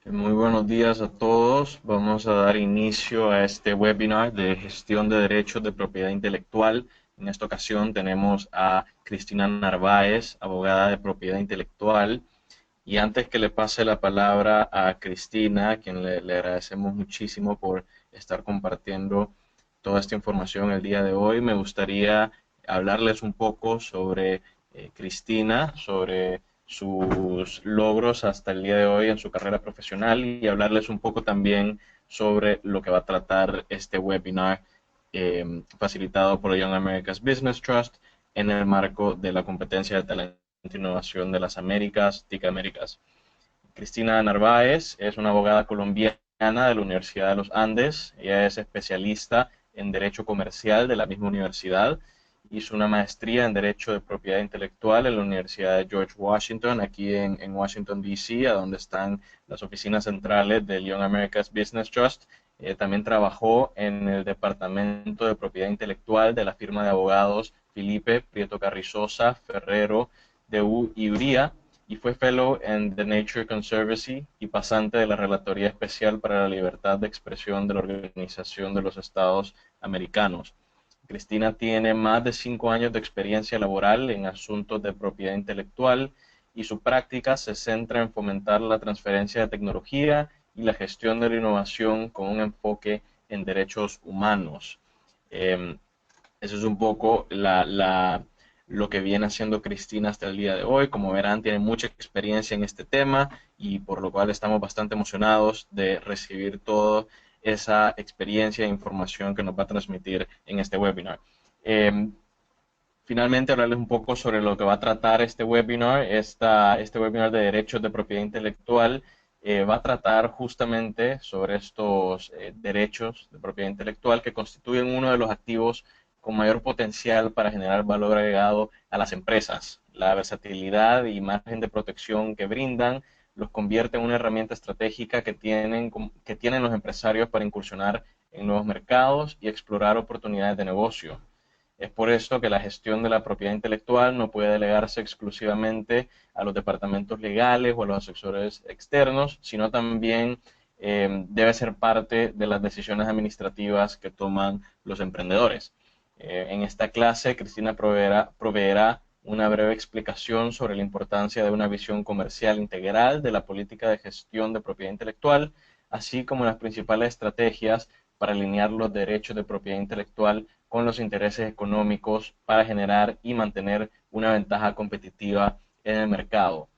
Muy buenos días a todos. Vamos a dar inicio a este webinar de gestión de derechos de propiedad intelectual. En esta ocasión tenemos a Cristina Narváez, abogada de propiedad intelectual. Y antes que le pase la palabra a Cristina, a quien le agradecemos muchísimo por estar compartiendo toda esta información el día de hoy, me gustaría hablarles un poco sobre Cristina, sobre sus logros hasta el día de hoy en su carrera profesional y hablarles un poco también sobre lo que va a tratar este webinar facilitado por Young America's Business Trust en el marco de la competencia de talento e innovación de las Américas, TIC Américas. Cristina Narváez es una abogada colombiana de la Universidad de los Andes. Ella es especialista en Derecho Comercial de la misma universidad. Hizo una maestría en Derecho de Propiedad Intelectual en la Universidad de George Washington, aquí en Washington, D.C., a donde están las oficinas centrales del Young America's Business Trust. También trabajó en el Departamento de Propiedad Intelectual de la firma de abogados Felipe Prieto Carrizosa, Ferrero, de U y Uría, y fue Fellow en The Nature Conservancy y pasante de la Relatoría Especial para la Libertad de Expresión de la Organización de los Estados Americanos. Cristina tiene más de 5 años de experiencia laboral en asuntos de propiedad intelectual y su práctica se centra en fomentar la transferencia de tecnología y la gestión de la innovación con un enfoque en derechos humanos. Eh, Eso es un poco lo que viene haciendo Cristina hasta el día de hoy. Como verán, tiene mucha experiencia en este tema y por lo cual estamos bastante emocionados de recibir toda esa experiencia e información que nos va a transmitir en este webinar. Eh, Finalmente, hablarles un poco sobre lo que va a tratar este webinar. Este webinar de derechos de propiedad intelectual va a tratar justamente sobre estos derechos de propiedad intelectual que constituyen uno de los activos con mayor potencial para generar valor agregado a las empresas. La versatilidad y margen de protección que brindan los convierte en una herramienta estratégica que tienen los empresarios para incursionar en nuevos mercados y explorar oportunidades de negocio. Es por esto que la gestión de la propiedad intelectual no puede delegarse exclusivamente a los departamentos legales o a los asesores externos, sino también debe ser parte de las decisiones administrativas que toman los emprendedores. En esta clase, Cristina proveerá una breve explicación sobre la importancia de una visión comercial integral de la política de gestión de propiedad intelectual, así como las principales estrategias para alinear los derechos de propiedad intelectual con los intereses económicos para generar y mantener una ventaja competitiva en el mercado.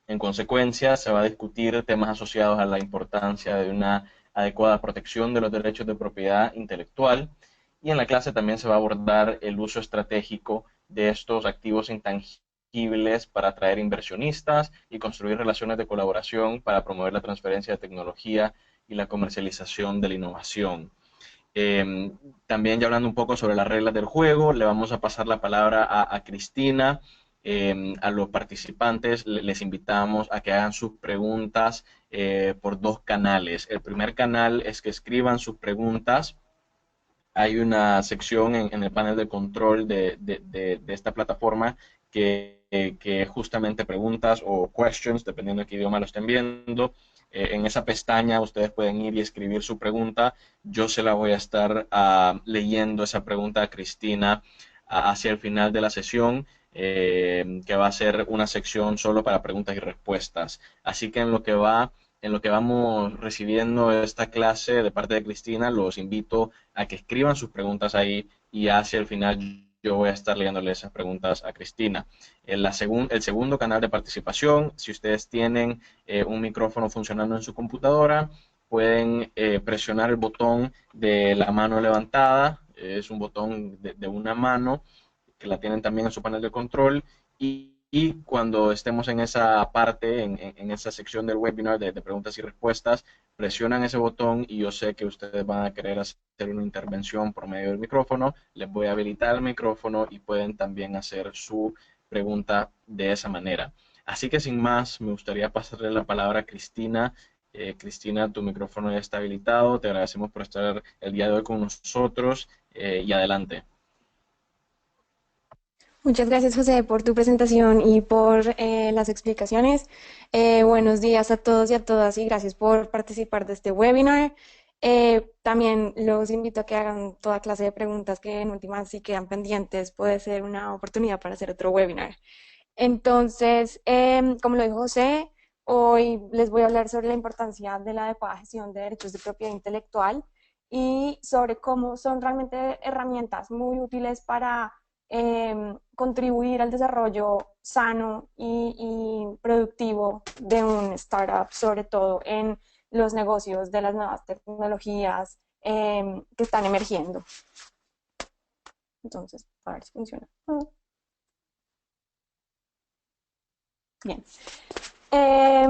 En consecuencia, se va a discutir temas asociados a la importancia de una adecuada protección de los derechos de propiedad intelectual y en la clase también se va a abordar el uso estratégico de estos activos intangibles para atraer inversionistas y construir relaciones de colaboración para promover la transferencia de tecnología y la comercialización de la innovación. Eh, También ya hablando un poco sobre las reglas del juego, le vamos a pasar la palabra a Cristina. A los participantes les invitamos a que hagan sus preguntas por dos canales. El primer canal es que escriban sus preguntas. Hay una sección en el panel de control de esta plataforma que justamente preguntas o questions, dependiendo de qué idioma lo estén viendo. En esa pestaña ustedes pueden ir y escribir su pregunta. Yo se la voy a estar leyendo esa pregunta a Cristina hacia el final de la sesión, que va a ser una sección solo para preguntas y respuestas. Así que en lo que vamos recibiendo esta clase de parte de Cristina, los invito a que escriban sus preguntas ahí y hacia el final yo voy a estar leyéndole esas preguntas a Cristina. El segundo canal de participación, si ustedes tienen un micrófono funcionando en su computadora, pueden presionar el botón de la mano levantada, es un botón de una mano que la tienen también en su panel de control y cuando estemos en esa parte, en esa sección del webinar de preguntas y respuestas, presionan ese botón y yo sé que ustedes van a querer hacer una intervención por medio del micrófono, les voy a habilitar el micrófono y pueden también hacer su pregunta de esa manera. Así que sin más, me gustaría pasarle la palabra a Cristina. Cristina, tu micrófono ya está habilitado. Te agradecemos por estar el día de hoy con nosotros y adelante. Muchas gracias, José, por tu presentación y por las explicaciones. Buenos días a todos y a todas y gracias por participar de este webinar. También los invito a que hagan toda clase de preguntas que en últimas si quedan pendientes puede ser una oportunidad para hacer otro webinar. Entonces, como lo dijo José, hoy les voy a hablar sobre la importancia de la adecuada gestión de derechos de propiedad intelectual y sobre cómo son realmente herramientas muy útiles para contribuir al desarrollo sano y productivo de un startup, sobre todo en los negocios de las nuevas tecnologías que están emergiendo. Entonces, a ver si funciona. Bien. Eh,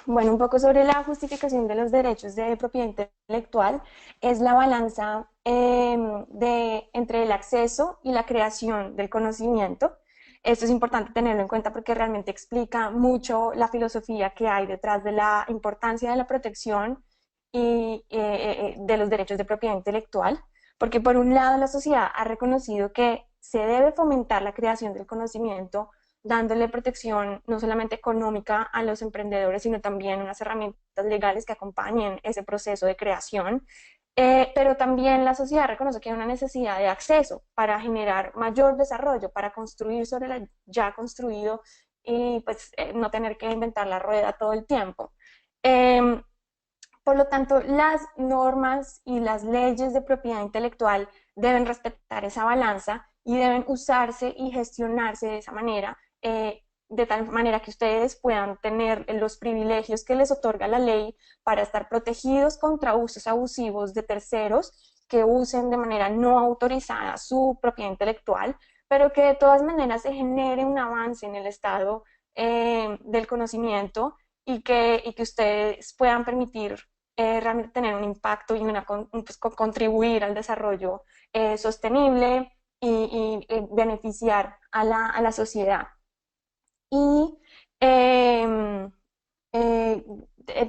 bueno, un poco sobre la justificación de los derechos de propiedad intelectual es la balanza entre el acceso y la creación del conocimiento. Esto es importante tenerlo en cuenta porque realmente explica mucho la filosofía que hay detrás de la importancia de la protección y de los derechos de propiedad intelectual, porque por un lado la sociedad ha reconocido que se debe fomentar la creación del conocimiento dándole protección no solamente económica a los emprendedores, sino también unas herramientas legales que acompañen ese proceso de creación. Pero también la sociedad reconoce que hay una necesidad de acceso para generar mayor desarrollo, para construir sobre lo ya construido y pues no tener que inventar la rueda todo el tiempo. Eh, por lo tanto, las normas y las leyes de propiedad intelectual deben respetar esa balanza y deben usarse y gestionarse de esa manera, de tal manera que ustedes puedan tener los privilegios que les otorga la ley para estar protegidos contra usos abusivos de terceros que usen de manera no autorizada su propiedad intelectual, pero que de todas maneras se genere un avance en el estado del conocimiento y que ustedes puedan permitir realmente tener un impacto y pues, contribuir al desarrollo sostenible y beneficiar a la sociedad. Y, eh, eh,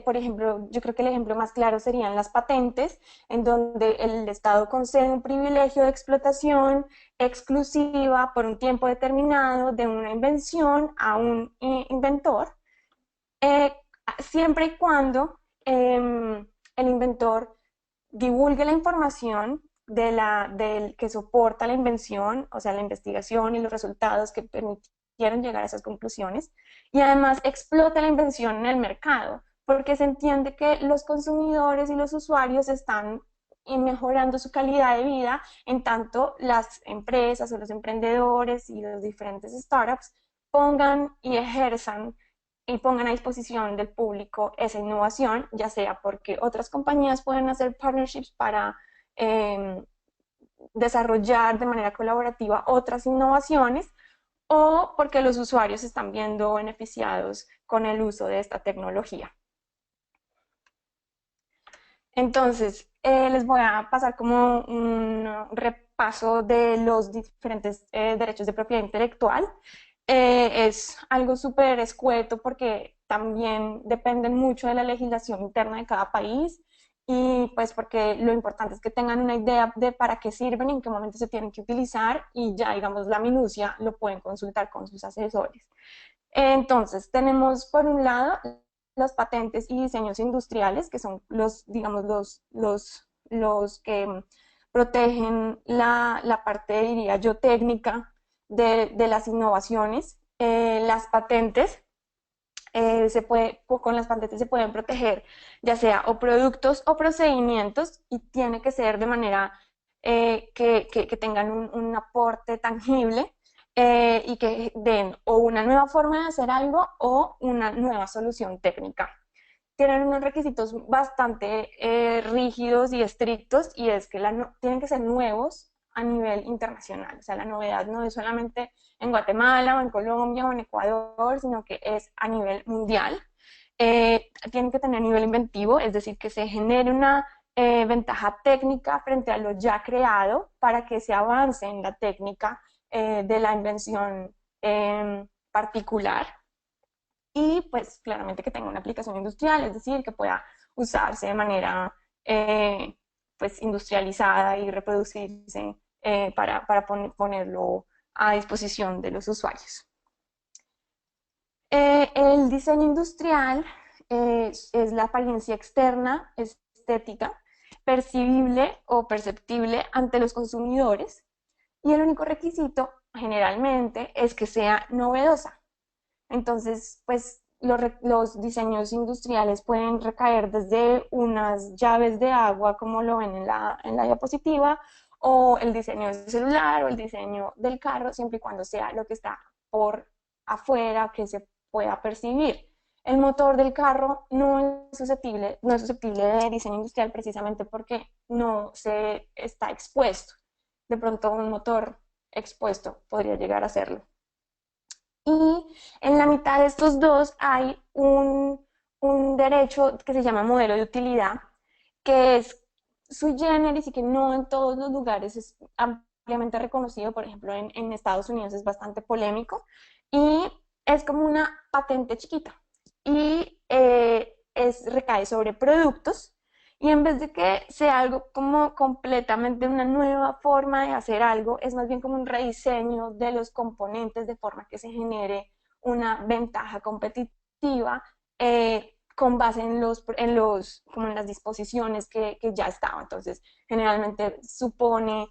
por ejemplo, yo creo que el ejemplo más claro serían las patentes, en donde el Estado concede un privilegio de explotación exclusiva por un tiempo determinado de una invención a un inventor, eh, siempre y cuando el inventor divulgue la información del que soporta la invención, o sea, la investigación y los resultados que permitieron llegar a esas conclusiones, y además explota la invención en el mercado, porque se entiende que los consumidores y los usuarios están mejorando su calidad de vida, en tanto las empresas o los emprendedores y los diferentes startups pongan y ejerzan y pongan a disposición del público esa innovación, ya sea porque otras compañías pueden hacer partnerships para eh, desarrollar de manera colaborativa otras innovaciones o porque los usuarios se están viendo beneficiados con el uso de esta tecnología. Entonces, les voy a pasar como un repaso de los diferentes derechos de propiedad intelectual. Es algo súper escueto porque también dependen mucho de la legislación interna de cada país y pues porque lo importante es que tengan una idea de para qué sirven y en qué momento se tienen que utilizar y ya digamos la minucia lo pueden consultar con sus asesores. Entonces, tenemos por un lado las patentes y diseños industriales, que son los, digamos, los que protegen la parte, diría yo, técnica de las innovaciones. Las patentes, con las patentes se pueden proteger ya sea o productos o procedimientos y tiene que ser de manera que tengan un aporte tangible y que den o una nueva forma de hacer algo o una nueva solución técnica. Tienen unos requisitos bastante rígidos y estrictos y es que tienen que ser nuevos a nivel internacional. O sea, la novedad no es solamente en Guatemala o en Colombia o en Ecuador, sino que es a nivel mundial. Tienen que tener nivel inventivo, es decir, que se genere una ventaja técnica frente a lo ya creado para que se avance en la técnica de la invención particular y pues claramente que tenga una aplicación industrial, es decir, que pueda usarse de manera pues industrializada y reproducirse para ponerlo a disposición de los usuarios. El diseño industrial es la apariencia externa, estética, percibible o perceptible ante los consumidores, y el único requisito generalmente es que sea novedosa. Entonces, pues los diseños industriales pueden recaer desde unas llaves de agua, como lo ven en la diapositiva, o el diseño del celular o el diseño del carro, siempre y cuando sea lo que está por afuera, que se pueda percibir. El motor del carro no es susceptible de diseño industrial precisamente porque no se está expuesto. De pronto un motor expuesto podría llegar a serlo. Y en la mitad de estos dos hay un derecho que se llama modelo de utilidad, que es sui generis y que no en todos los lugares es ampliamente reconocido. Por ejemplo, en Estados Unidos es bastante polémico y es como una patente chiquita y recae sobre productos, y en vez de que sea algo como completamente una nueva forma de hacer algo, es más bien como un rediseño de los componentes de forma que se genere una ventaja competitiva con base como en las disposiciones que ya estaban. Entonces, generalmente supone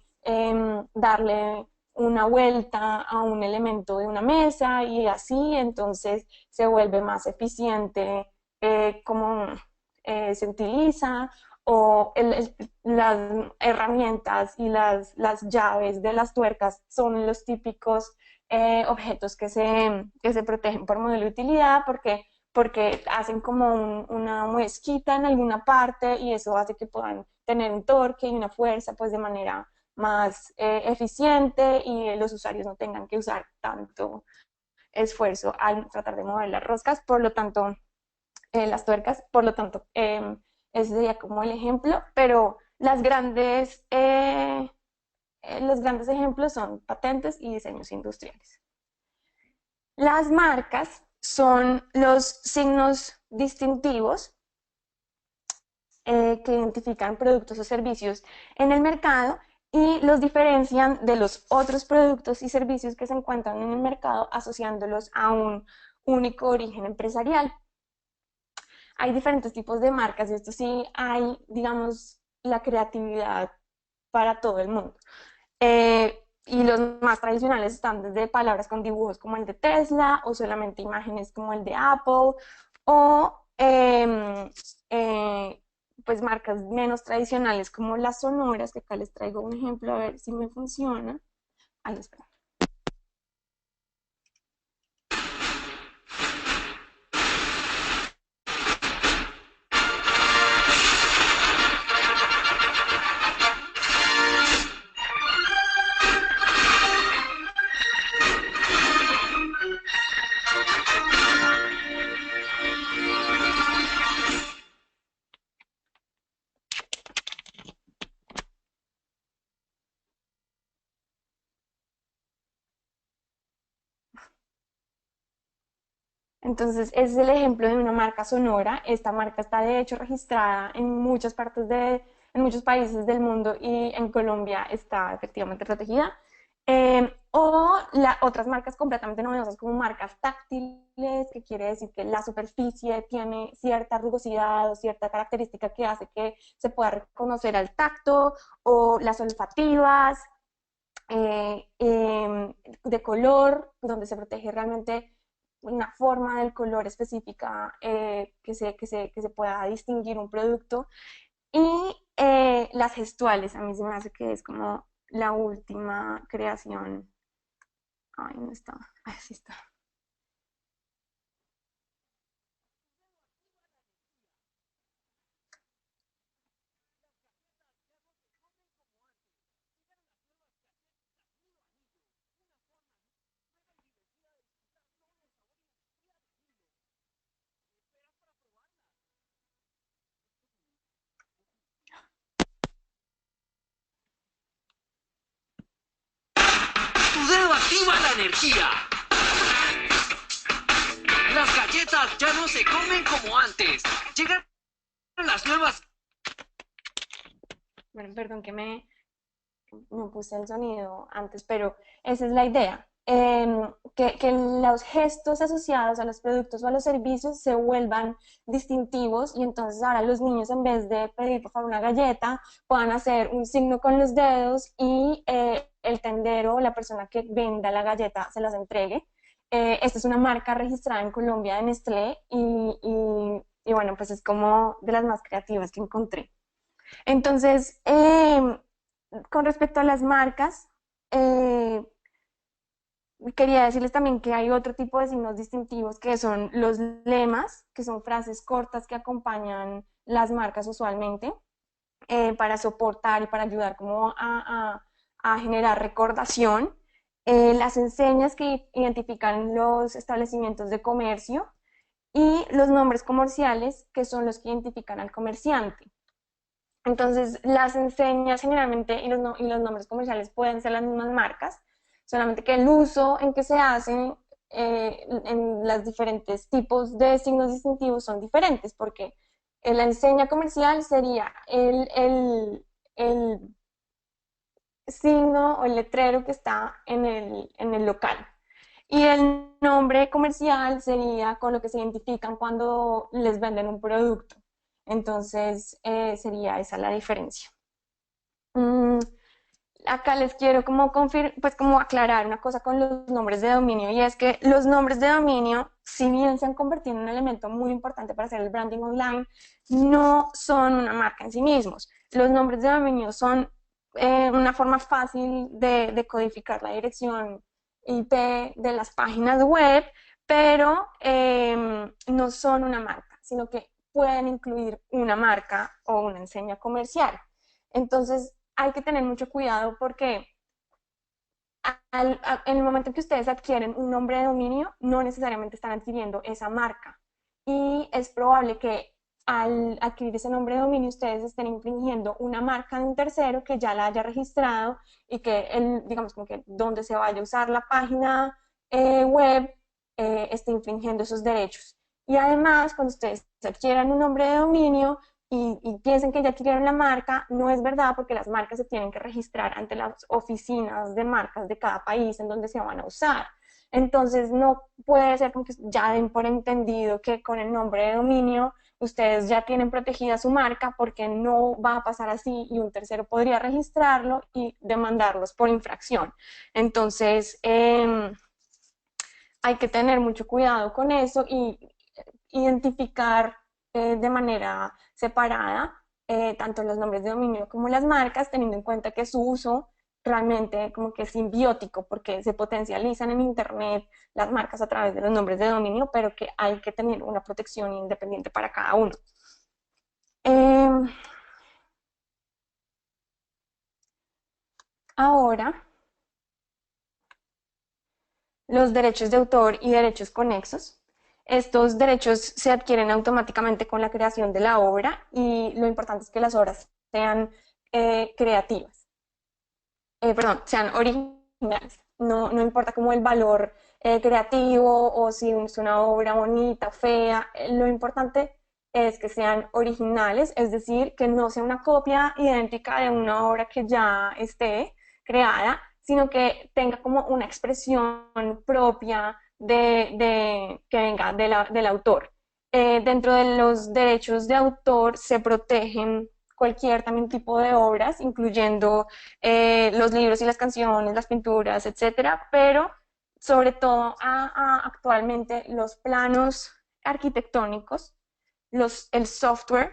darle una vuelta a un elemento de una mesa y así, entonces se vuelve más eficiente cómo se utiliza, o las herramientas y las llaves de las tuercas son los típicos objetos que se protegen por modelo de utilidad porque hacen como una muesquita en alguna parte y eso hace que puedan tener un torque y una fuerza pues de manera más eficiente, y los usuarios no tengan que usar tanto esfuerzo al tratar de mover las roscas, por lo tanto, las tuercas, por lo tanto, ese sería como el ejemplo, pero los grandes ejemplos son patentes y diseños industriales. Las marcas son los signos distintivos que identifican productos o servicios en el mercado y los diferencian de los otros productos y servicios que se encuentran en el mercado, asociándolos a un único origen empresarial. Hay diferentes tipos de marcas y esto sí hay, digamos, la creatividad para todo el mundo. Y los más tradicionales están desde palabras con dibujos como el de Tesla, o solamente imágenes como el de Apple, o pues marcas menos tradicionales como las sonoras, que acá les traigo un ejemplo a ver si me funciona. Ahí espera. Entonces, ese es el ejemplo de una marca sonora. Esta marca está de hecho registrada en muchas en muchos países del mundo, y en Colombia está efectivamente protegida. Otras marcas completamente novedosas como marcas táctiles, que quiere decir que la superficie tiene cierta rugosidad o cierta característica que hace que se pueda reconocer al tacto, o las olfativas, de color, donde se protege realmente una forma del color específica, que se pueda distinguir un producto. Y las gestuales, a mí se me hace que es como la última creación. Ay, no está. Ay, sí está. ¡Tu dedo activa la energía! Las galletas ya no se comen como antes. Llegaron las nuevas. Bueno, perdón que me no puse el sonido antes, pero esa es la idea. Que los gestos asociados a los productos o a los servicios se vuelvan distintivos y entonces ahora los niños en vez de pedir por favor una galleta puedan hacer un signo con los dedos y el tendero o la persona que venda la galleta se las entregue. Esta es una marca registrada en Colombia de Nestlé y bueno, pues es como de las más creativas que encontré. Entonces, con respecto a las marcas, eh, quería decirles también que hay otro tipo de signos distintivos que son los lemas, que son frases cortas que acompañan las marcas usualmente para soportar y para ayudar como a generar recordación. Las enseñas que identifican los establecimientos de comercio y los nombres comerciales que son los que identifican al comerciante. Entonces, las enseñas generalmente y los nombres comerciales pueden ser las mismas marcas, solamente que el uso en que se hacen en los diferentes tipos de signos distintivos son diferentes, porque la enseña comercial sería el signo o el letrero que está en el local. Y el nombre comercial sería con lo que se identifican cuando les venden un producto. Entonces, sería esa la diferencia. Mm, Acá les quiero pues como aclarar una cosa con los nombres de dominio y es que los nombres de dominio, si bien se han convertido en un elemento muy importante para hacer el branding online, no son una marca en sí mismos. Los nombres de dominio son una forma fácil de codificar la dirección IP de las páginas web, pero no son una marca, sino que pueden incluir una marca o una enseña comercial. Entonces, hay que tener mucho cuidado porque en el momento en que ustedes adquieren un nombre de dominio, no necesariamente están adquiriendo esa marca. Y es probable que al adquirir ese nombre de dominio, ustedes estén infringiendo una marca de un tercero que ya la haya registrado y que, digamos, como que donde se vaya a usar la página web, esté infringiendo esos derechos. Y además, cuando ustedes adquieran un nombre de dominio, y piensen que ya adquirieron la marca, no es verdad porque las marcas se tienen que registrar ante las oficinas de marcas de cada país en donde se van a usar. Entonces no puede ser como que ya den por entendido que con el nombre de dominio ustedes ya tienen protegida su marca porque no va a pasar así y un tercero podría registrarlo y demandarlos por infracción. Entonces hay que tener mucho cuidado con eso y identificar de manera separada tanto los nombres de dominio como las marcas, teniendo en cuenta que su uso realmente como que es simbiótico porque se potencializan en Internet las marcas a través de los nombres de dominio, pero que hay que tener una protección independiente para cada uno. Ahora, los derechos de autor y derechos conexos. Estos derechos se adquieren automáticamente con la creación de la obra y lo importante es que las obras sean creativas, perdón, sean originales. No importa como el valor creativo o si es una obra bonita o fea, lo importante es que sean originales, es decir, que no sea una copia idéntica de una obra que ya esté creada, sino que tenga como una expresión propia que venga del autor. Dentro de los derechos de autor se protegen cualquier también tipo de obras, incluyendo los libros y las canciones, las pinturas, etcétera, pero sobre todo actualmente los planos arquitectónicos, el software,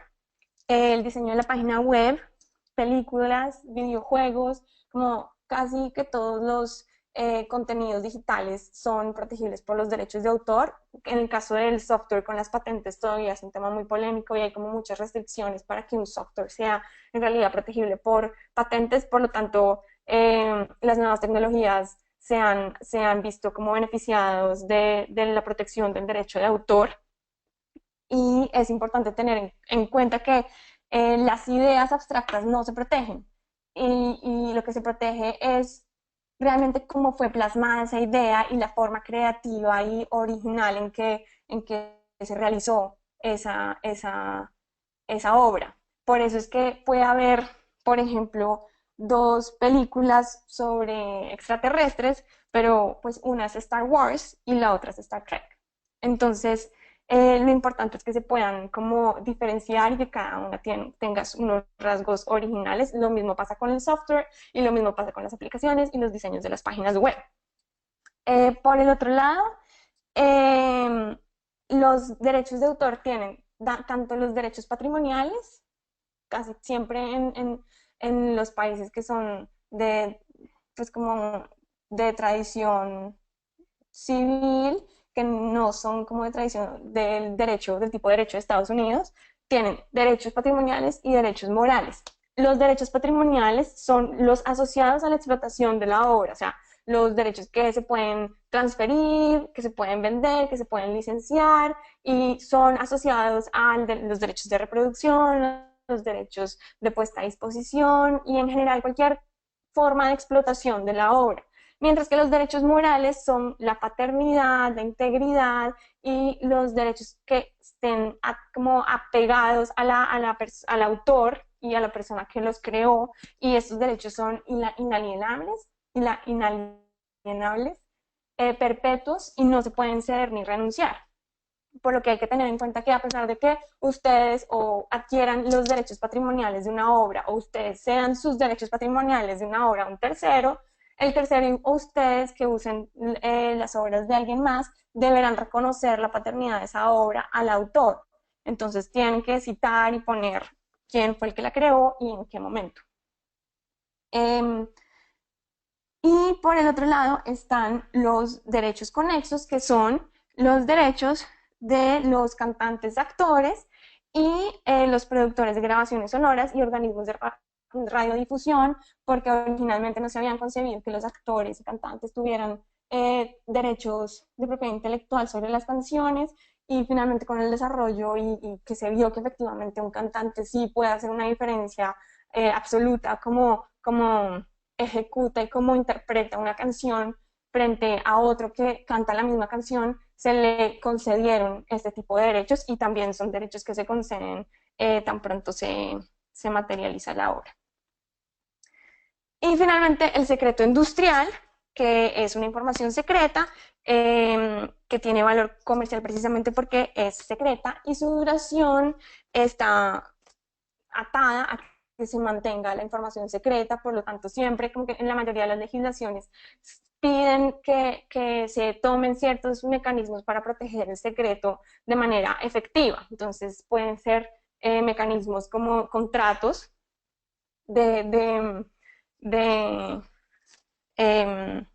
el diseño de la página web, películas, videojuegos, como casi que todos los contenidos digitales son protegibles por los derechos de autor. En el caso del software con las patentes todavía es un tema muy polémico y hay como muchas restricciones para que un software sea en realidad protegible por patentes, por lo tanto las nuevas tecnologías se han visto como beneficiados de la protección del derecho de autor y es importante tener en cuenta que las ideas abstractas no se protegen y lo que se protege es realmente cómo fue plasmada esa idea y la forma creativa y original en que se realizó esa obra. Por eso es que puede haber, por ejemplo, dos películas sobre extraterrestres, pero pues una es Star Wars y la otra es Star Trek. Entonces, lo importante es que se puedan como diferenciar y que cada una tenga unos rasgos originales. Lo mismo pasa con el software y lo mismo pasa con las aplicaciones y los diseños de las páginas web. Por el otro lado, eh, los derechos de autor tienen tanto los derechos patrimoniales, casi siempre en los países que son de, pues como de tradición civil, que no son como de tradición del derecho, del tipo de derecho de Estados Unidos, tienen derechos patrimoniales y derechos morales. Los derechos patrimoniales son los asociados a la explotación de la obra, o sea, los derechos que se pueden transferir, que se pueden vender, que se pueden licenciar y son asociados a los derechos de reproducción, los derechos de puesta a disposición y en general cualquier forma de explotación de la obra. Mientras que los derechos morales son la paternidad, la integridad y los derechos que estén como apegados al autor y a la persona que los creó, y estos derechos son inalienables, inalienables perpetuos y no se pueden ceder ni renunciar. Por lo que hay que tener en cuenta que a pesar de que ustedes o adquieran los derechos patrimoniales de una obra o ustedes sean sus derechos patrimoniales de una obra a un tercero, el tercero o ustedes que usen las obras de alguien más deberán reconocer la paternidad de esa obra al autor. Entonces tienen que citar y poner quién fue el que la creó y en qué momento. Y por el otro lado están los derechos conexos, que son los derechos de los cantantes, actores y los productores de grabaciones sonoras y organismos de radiodifusión, porque originalmente no se habían concebido que los actores y cantantes tuvieran derechos de propiedad intelectual sobre las canciones, y finalmente con el desarrollo y que se vio que efectivamente un cantante sí puede hacer una diferencia absoluta como ejecuta y cómo interpreta una canción frente a otro que canta la misma canción, se le concedieron este tipo de derechos y también son derechos que se conceden tan pronto se materializa la obra. Y finalmente el secreto industrial, que es una información secreta que tiene valor comercial precisamente porque es secreta y su duración está atada a que se mantenga la información secreta, por lo tanto siempre, como que en la mayoría de las legislaciones, piden que se tomen ciertos mecanismos para proteger el secreto de manera efectiva. Entonces pueden ser mecanismos como contratos de eh,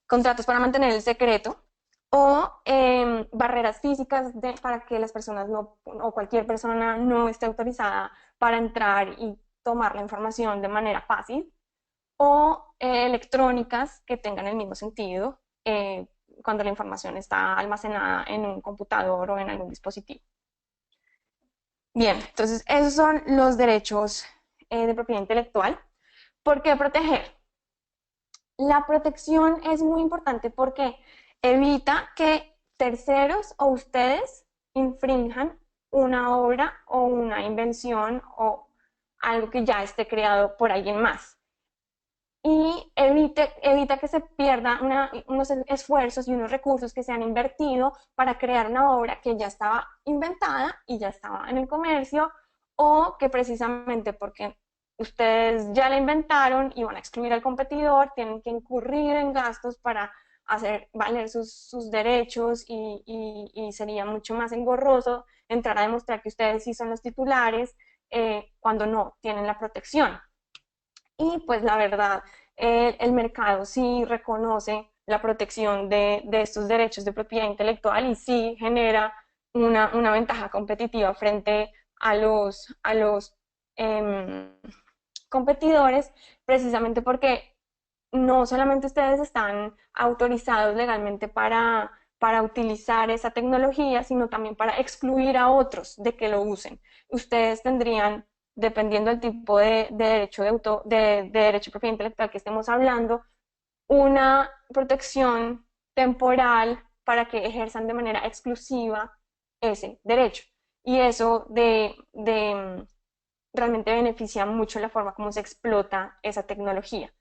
contratos para mantener el secreto o barreras físicas para que las personas no, o cualquier persona no esté autorizada para entrar y tomar la información de manera fácil, o electrónicas que tengan el mismo sentido cuando la información está almacenada en un computador o en algún dispositivo. Bien, entonces esos son los derechos de propiedad intelectual. ¿Por qué proteger? La protección es muy importante porque evita que terceros o ustedes infrinjan una obra o una invención o algo que ya esté creado por alguien más. Y evita que se pierdan unos esfuerzos y unos recursos que se han invertido para crear una obra que ya estaba inventada y ya estaba en el comercio, o que precisamente porque ustedes ya la inventaron y van a excluir al competidor, tienen que incurrir en gastos para hacer valer sus derechos y sería mucho más engorroso entrar a demostrar que ustedes sí son los titulares cuando no tienen la protección. Y pues la verdad, el mercado sí reconoce la protección de estos derechos de propiedad intelectual y sí genera una ventaja competitiva frente a los competidores, precisamente porque no solamente ustedes están autorizados legalmente para utilizar esa tecnología, sino también para excluir a otros de que lo usen. Ustedes tendrían, dependiendo del tipo de derecho de derecho de propiedad intelectual que estemos hablando, una protección temporal para que ejerzan de manera exclusiva ese derecho. Y eso realmente beneficia mucho la forma como se explota esa tecnología.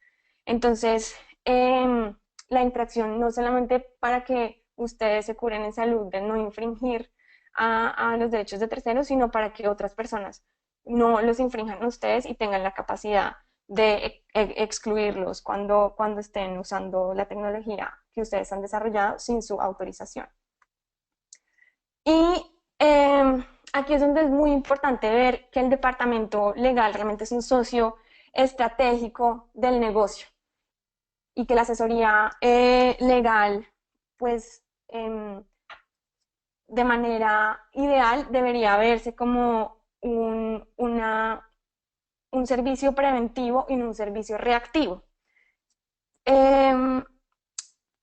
Entonces, la infracción no solamente para que ustedes se curen en salud de no infringir a los derechos de terceros, sino para que otras personas no los infrinjan a ustedes y tengan la capacidad de excluirlos cuando estén usando la tecnología que ustedes han desarrollado sin su autorización. Y aquí es donde es muy importante ver que el departamento legal realmente es un socio estratégico del negocio y que la asesoría legal, pues, de manera ideal debería verse como un servicio preventivo y no un servicio reactivo.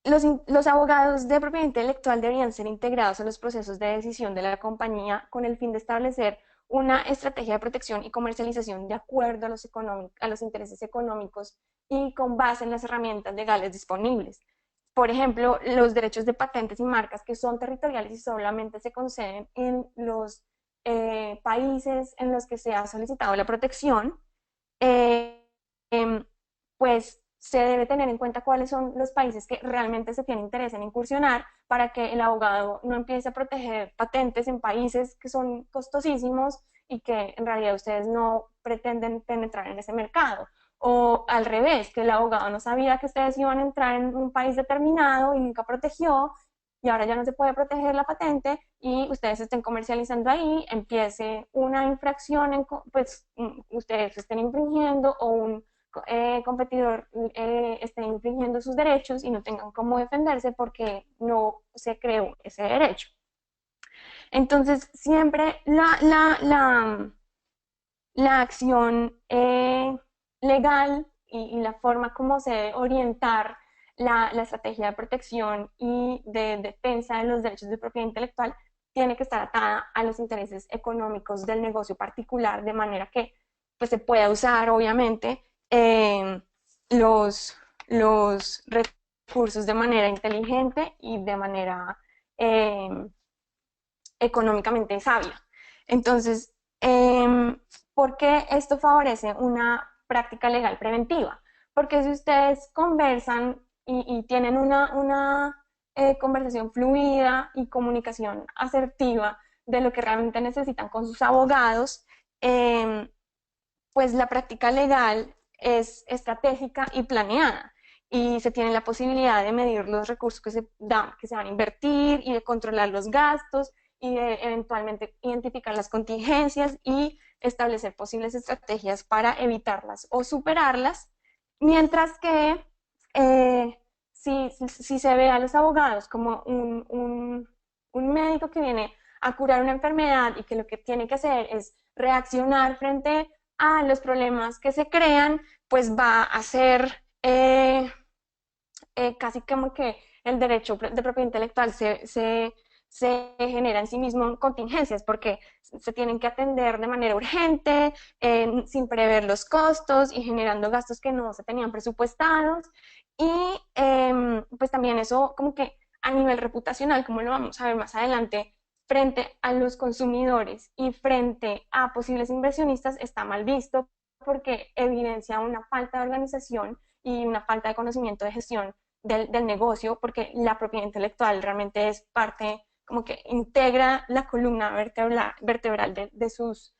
Los abogados de propiedad intelectual deberían ser integrados en los procesos de decisión de la compañía con el fin de establecer una estrategia de protección y comercialización de acuerdo a los intereses económicos y con base en las herramientas legales disponibles. Por ejemplo, los derechos de patentes y marcas que son territoriales y solamente se conceden en los países en los que se ha solicitado la protección, pues se debe tener en cuenta cuáles son los países que realmente se tiene interés en incursionar para que el abogado no empiece a proteger patentes en países que son costosísimos y que en realidad ustedes no pretenden penetrar en ese mercado. O al revés, que el abogado no sabía que ustedes iban a entrar en un país determinado y nunca protegió, y ahora ya no se puede proteger la patente y ustedes estén comercializando ahí, empiece una infracción, pues ustedes estén infringiendo o un competidor esté infringiendo sus derechos y no tengan cómo defenderse porque no se creó ese derecho. Entonces, siempre la acción legal y la forma como se debe orientar la estrategia de protección y de defensa de los derechos de propiedad intelectual tiene que estar atada a los intereses económicos del negocio particular, de manera que pues, se pueda usar, obviamente, los recursos de manera inteligente y de manera económicamente sabia. Entonces, ¿por qué esto favorece una práctica legal preventiva? Porque si ustedes conversan y tienen una conversación fluida y comunicación asertiva de lo que realmente necesitan con sus abogados, pues la práctica legal es estratégica y planeada y se tiene la posibilidad de medir los recursos que se van a invertir y de controlar los gastos y de eventualmente identificar las contingencias y establecer posibles estrategias para evitarlas o superarlas, mientras que si se ve a los abogados como un médico que viene a curar una enfermedad y que lo que tiene que hacer es reaccionar frente a los problemas que se crean, pues va a ser casi como que el derecho de propiedad intelectual se genera en sí mismo contingencias porque se tienen que atender de manera urgente, sin prever los costos y generando gastos que no se tenían presupuestados. Y pues también eso como que a nivel reputacional, como lo vamos a ver más adelante, frente a los consumidores y frente a posibles inversionistas está mal visto porque evidencia una falta de organización y una falta de conocimiento de gestión del negocio, porque la propiedad intelectual realmente es parte, como que integra la columna vertebral de sus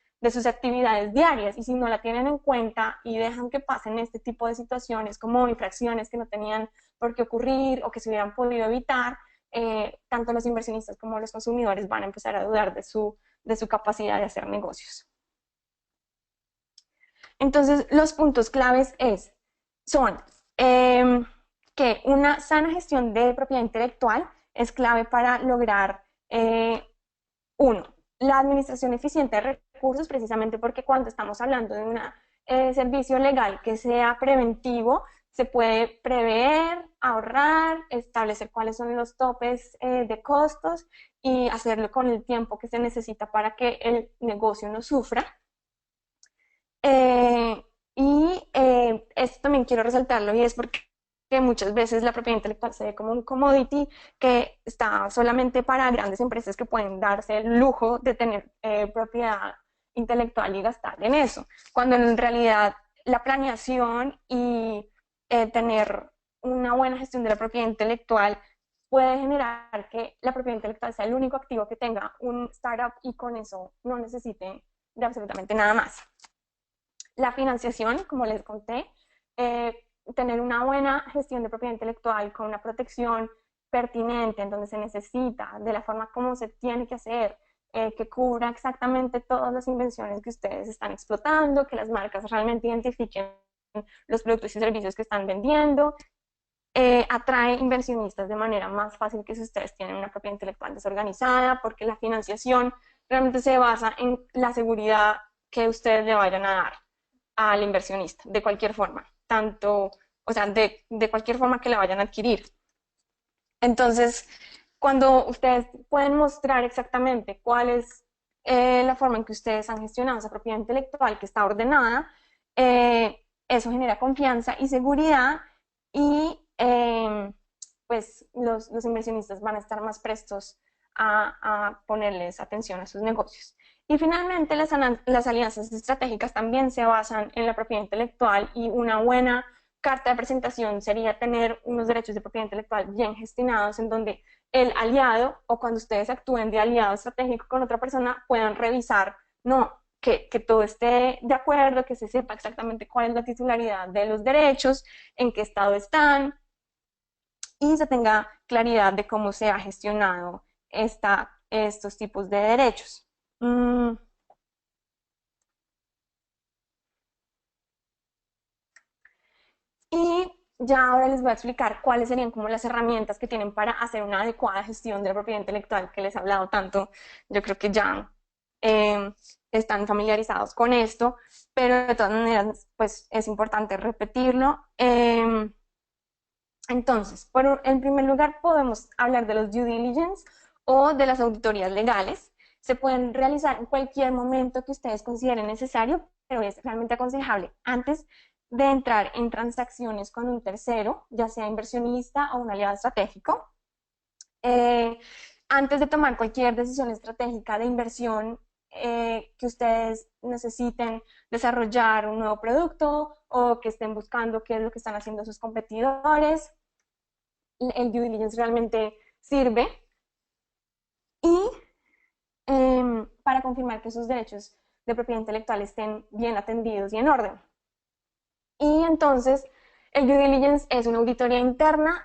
actividades diarias, y si no la tienen en cuenta y dejan que pasen este tipo de situaciones como infracciones que no tenían por qué ocurrir o que se hubieran podido evitar, tanto los inversionistas como los consumidores van a empezar a dudar de su capacidad de hacer negocios. Entonces, los puntos claves son que una sana gestión de propiedad intelectual es clave para lograr, uno, la administración eficiente de recursos, precisamente porque cuando estamos hablando de un servicio legal que sea preventivo, se puede prever, ahorrar, establecer cuáles son los topes de costos y hacerlo con el tiempo que se necesita para que el negocio no sufra. Esto también quiero resaltarlo, y es porque muchas veces la propiedad intelectual se ve como un commodity que está solamente para grandes empresas que pueden darse el lujo de tener propiedad intelectual y gastar en eso, cuando en realidad la planeación y tener una buena gestión de la propiedad intelectual puede generar que la propiedad intelectual sea el único activo que tenga un startup y con eso no necesite de absolutamente nada más. La financiación, como les conté, tener una buena gestión de propiedad intelectual con una protección pertinente en donde se necesita, de la forma como se tiene que hacer, que cubra exactamente todas las invenciones que ustedes están explotando, que las marcas realmente identifiquen los productos y servicios que están vendiendo, atrae inversionistas de manera más fácil que si ustedes tienen una propiedad intelectual desorganizada, porque la financiación realmente se basa en la seguridad que ustedes le vayan a dar al inversionista, de cualquier forma, tanto, o sea, de cualquier forma que la vayan a adquirir. Entonces, cuando ustedes pueden mostrar exactamente cuál es la forma en que ustedes han gestionado esa propiedad intelectual que está ordenada, eso genera confianza y seguridad y pues los inversionistas van a estar más prestos a ponerles atención a sus negocios. Y finalmente, las alianzas estratégicas también se basan en la propiedad intelectual y una buena carta de presentación sería tener unos derechos de propiedad intelectual bien gestionados en donde el aliado o cuando ustedes actúen de aliado estratégico con otra persona puedan revisar, no, que todo esté de acuerdo, que se sepa exactamente cuál es la titularidad de los derechos, en qué estado están y se tenga claridad de cómo se ha gestionado estos tipos de derechos. Y ya ahora les voy a explicar cuáles serían como las herramientas que tienen para hacer una adecuada gestión de la propiedad intelectual que les he hablado tanto. Yo creo que ya están familiarizados con esto, pero de todas maneras pues es importante repetirlo. Entonces, en primer lugar podemos hablar de los due diligence o de las auditorías legales. Se pueden realizar en cualquier momento que ustedes consideren necesario, pero es realmente aconsejable antes de entrar en transacciones con un tercero, ya sea inversionista o un aliado estratégico. Antes de tomar cualquier decisión estratégica de inversión que ustedes necesiten desarrollar un nuevo producto o que estén buscando qué es lo que están haciendo sus competidores, el due diligence realmente sirve y para confirmar que sus derechos de propiedad intelectual estén bien atendidos y en orden. Y entonces el due diligence es una auditoría interna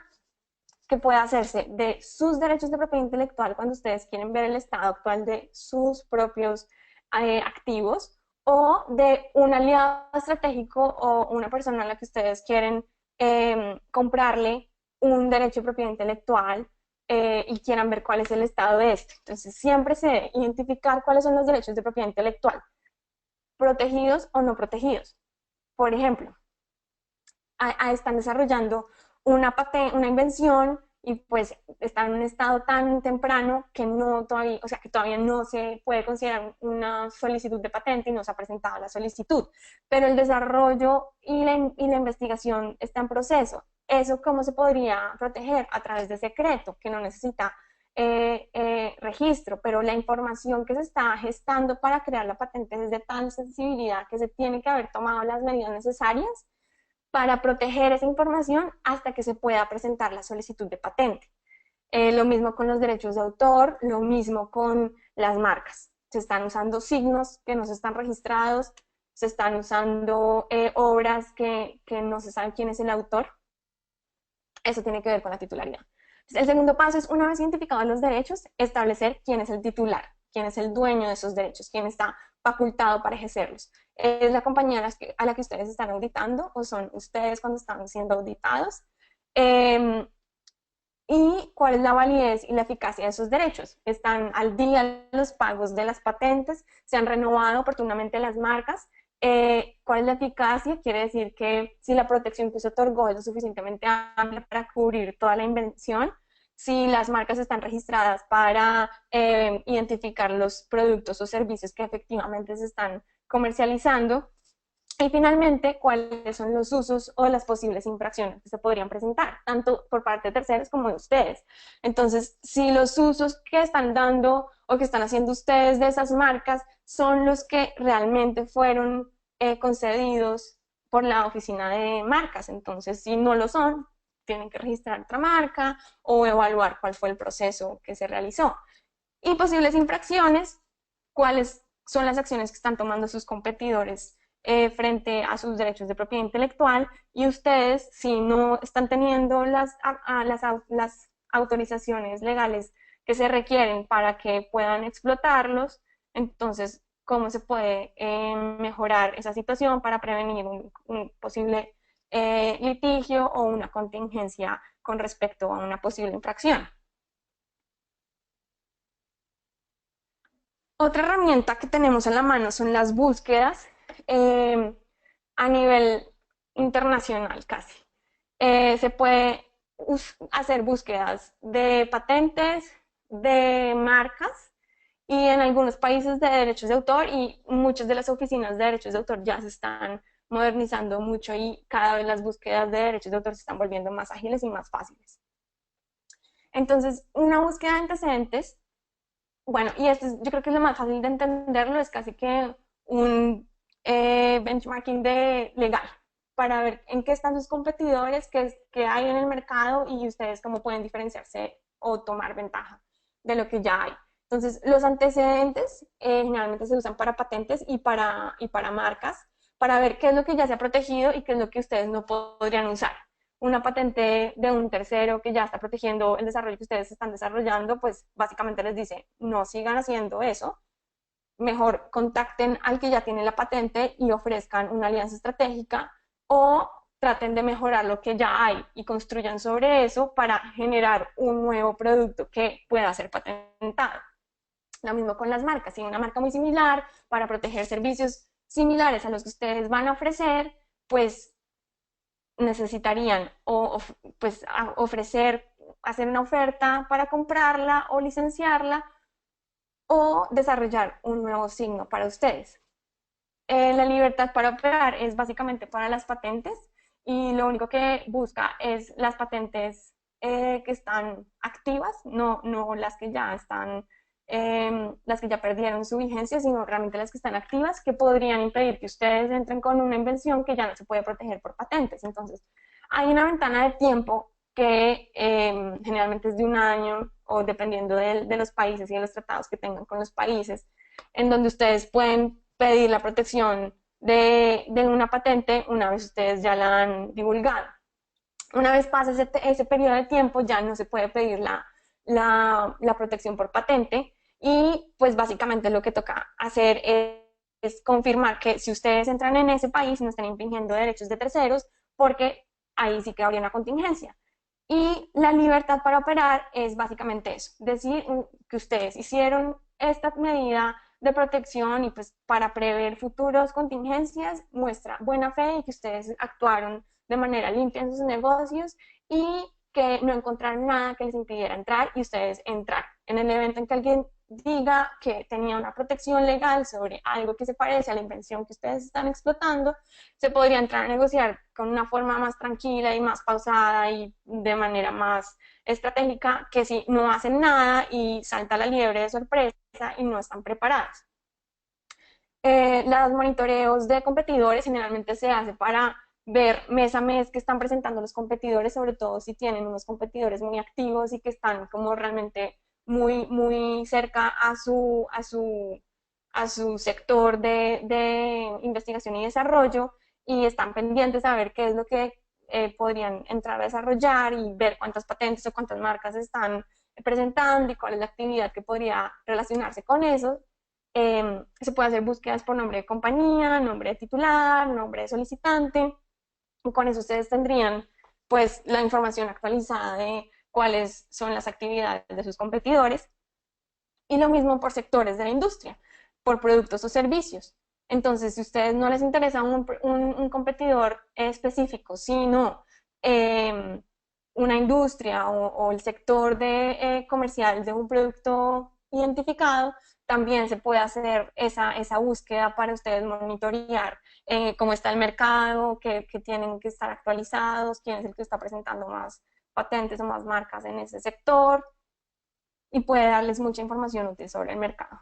que puede hacerse de sus derechos de propiedad intelectual cuando ustedes quieren ver el estado actual de sus propios activos o de un aliado estratégico o una persona a la que ustedes quieren comprarle un derecho de propiedad intelectual y quieran ver cuál es el estado de este. Entonces siempre se debe identificar cuáles son los derechos de propiedad intelectual, protegidos o no protegidos. Por ejemplo, están desarrollando una invención y pues está en un estado tan temprano que todavía no se puede considerar una solicitud de patente y no se ha presentado la solicitud, pero el desarrollo y la investigación está en proceso. ¿Eso cómo se podría proteger? A través de secreto, que no necesita registro, pero la información que se está gestando para crear la patente es de tal sensibilidad que se tiene que haber tomado las medidas necesarias para proteger esa información hasta que se pueda presentar la solicitud de patente. Lo mismo con los derechos de autor, lo mismo con las marcas. Se están usando signos que no se están registrados, se están usando obras que no se sabe quién es el autor. Eso tiene que ver con la titularidad. Entonces, el segundo paso es, una vez identificados los derechos, establecer quién es el titular, quién es el dueño de esos derechos, quién está facultado para ejercerlos. ¿Es la compañía a la que ustedes están auditando o son ustedes cuando están siendo auditados? ¿Y cuál es la validez y la eficacia de esos derechos? ¿Están al día los pagos de las patentes? ¿Se han renovado oportunamente las marcas? ¿Cuál es la eficacia? Quiere decir que si la protección que se otorgó es lo suficientemente amplia para cubrir toda la invención, si las marcas están registradas para identificar los productos o servicios que efectivamente se están comercializando, y finalmente, cuáles son los usos o las posibles infracciones que se podrían presentar, tanto por parte de terceros como de ustedes. Entonces, si los usos que están dando o que están haciendo ustedes de esas marcas son los que realmente fueron concedidos por la oficina de marcas. Entonces, si no lo son, tienen que registrar otra marca o evaluar cuál fue el proceso que se realizó. Y posibles infracciones, cuáles son las acciones que están tomando sus competidores frente a sus derechos de propiedad intelectual, y ustedes, si no están teniendo las autorizaciones legales que se requieren para que puedan explotarlos, entonces, ¿cómo se puede mejorar esa situación para prevenir un posible litigio o una contingencia con respecto a una posible infracción? Otra herramienta que tenemos en la mano son las búsquedas a nivel internacional casi. Se puede hacer búsquedas de patentes, de marcas, y en algunos países de derechos de autor, y muchas de las oficinas de derechos de autor ya se están modernizando mucho y cada vez las búsquedas de derechos de autor se están volviendo más ágiles y más fáciles. Entonces, una búsqueda de antecedentes, bueno, y esto yo creo que es lo más fácil de entenderlo, es casi que un benchmarking legal para ver en qué están sus competidores, qué hay en el mercado y ustedes cómo pueden diferenciarse o tomar ventaja de lo que ya hay. Entonces, los antecedentes generalmente se usan para patentes y para marcas, para ver qué es lo que ya se ha protegido y qué es lo que ustedes no podrían usar. Una patente de un tercero que ya está protegiendo el desarrollo que ustedes están desarrollando, pues básicamente les dice, no sigan haciendo eso, mejor contacten al que ya tiene la patente y ofrezcan una alianza estratégica, o traten de mejorar lo que ya hay y construyan sobre eso para generar un nuevo producto que pueda ser patentado. Lo mismo con las marcas, si una marca muy similar para proteger servicios similares a los que ustedes van a ofrecer, pues necesitarían pues ofrecer, hacer una oferta para comprarla o licenciarla o desarrollar un nuevo signo para ustedes. La libertad para operar es básicamente para las patentes, y lo único que busca es las patentes que están activas, no las que ya están, las que ya perdieron su vigencia, sino realmente las que están activas, que podrían impedir que ustedes entren con una invención que ya no se puede proteger por patentes. Entonces, hay una ventana de tiempo que generalmente es de un año, o dependiendo de los países y de los tratados que tengan con los países, en donde ustedes pueden pedir la protección de una patente una vez ustedes ya la han divulgado. Una vez pasa ese periodo de tiempo, ya no se puede pedir la protección por patente, y pues básicamente lo que toca hacer es confirmar que si ustedes entran en ese país no están infringiendo derechos de terceros, porque ahí sí que habría una contingencia. Y la libertad para operar es básicamente eso, decir que ustedes hicieron esta medida de protección y pues para prever futuras contingencias muestra buena fe y que ustedes actuaron de manera limpia en sus negocios y que no encontraron nada que les impidiera entrar y ustedes entrar. En el evento en que alguien diga que tenía una protección legal sobre algo que se parece a la invención que ustedes están explotando, se podría entrar a negociar con una forma más tranquila y más pausada y de manera más estratégica, que si no hacen nada y salta la liebre de sorpresa y no están preparados. Los monitoreos de competidores generalmente se hace para ver mes a mes qué están presentando los competidores, sobre todo si tienen unos competidores muy activos y que están como realmente muy cerca a su sector de investigación y desarrollo, y están pendientes a ver qué es lo que podrían entrar a desarrollar y ver cuántas patentes o cuántas marcas están presentando y cuál es la actividad que podría relacionarse con eso. Se puede hacer búsquedas por nombre de compañía, nombre de titular, nombre de solicitante, y con eso ustedes tendrían pues la información actualizada de cuáles son las actividades de sus competidores. Y lo mismo por sectores de la industria, por productos o servicios. Entonces, si a ustedes no les interesa un competidor específico, sino una industria o el sector comercial de un producto identificado, también se puede hacer esa búsqueda para ustedes monitorear cómo está el mercado, que tienen que estar actualizados, quién es el que está presentando más patentes o más marcas en ese sector. y puede darles mucha información útil sobre el mercado.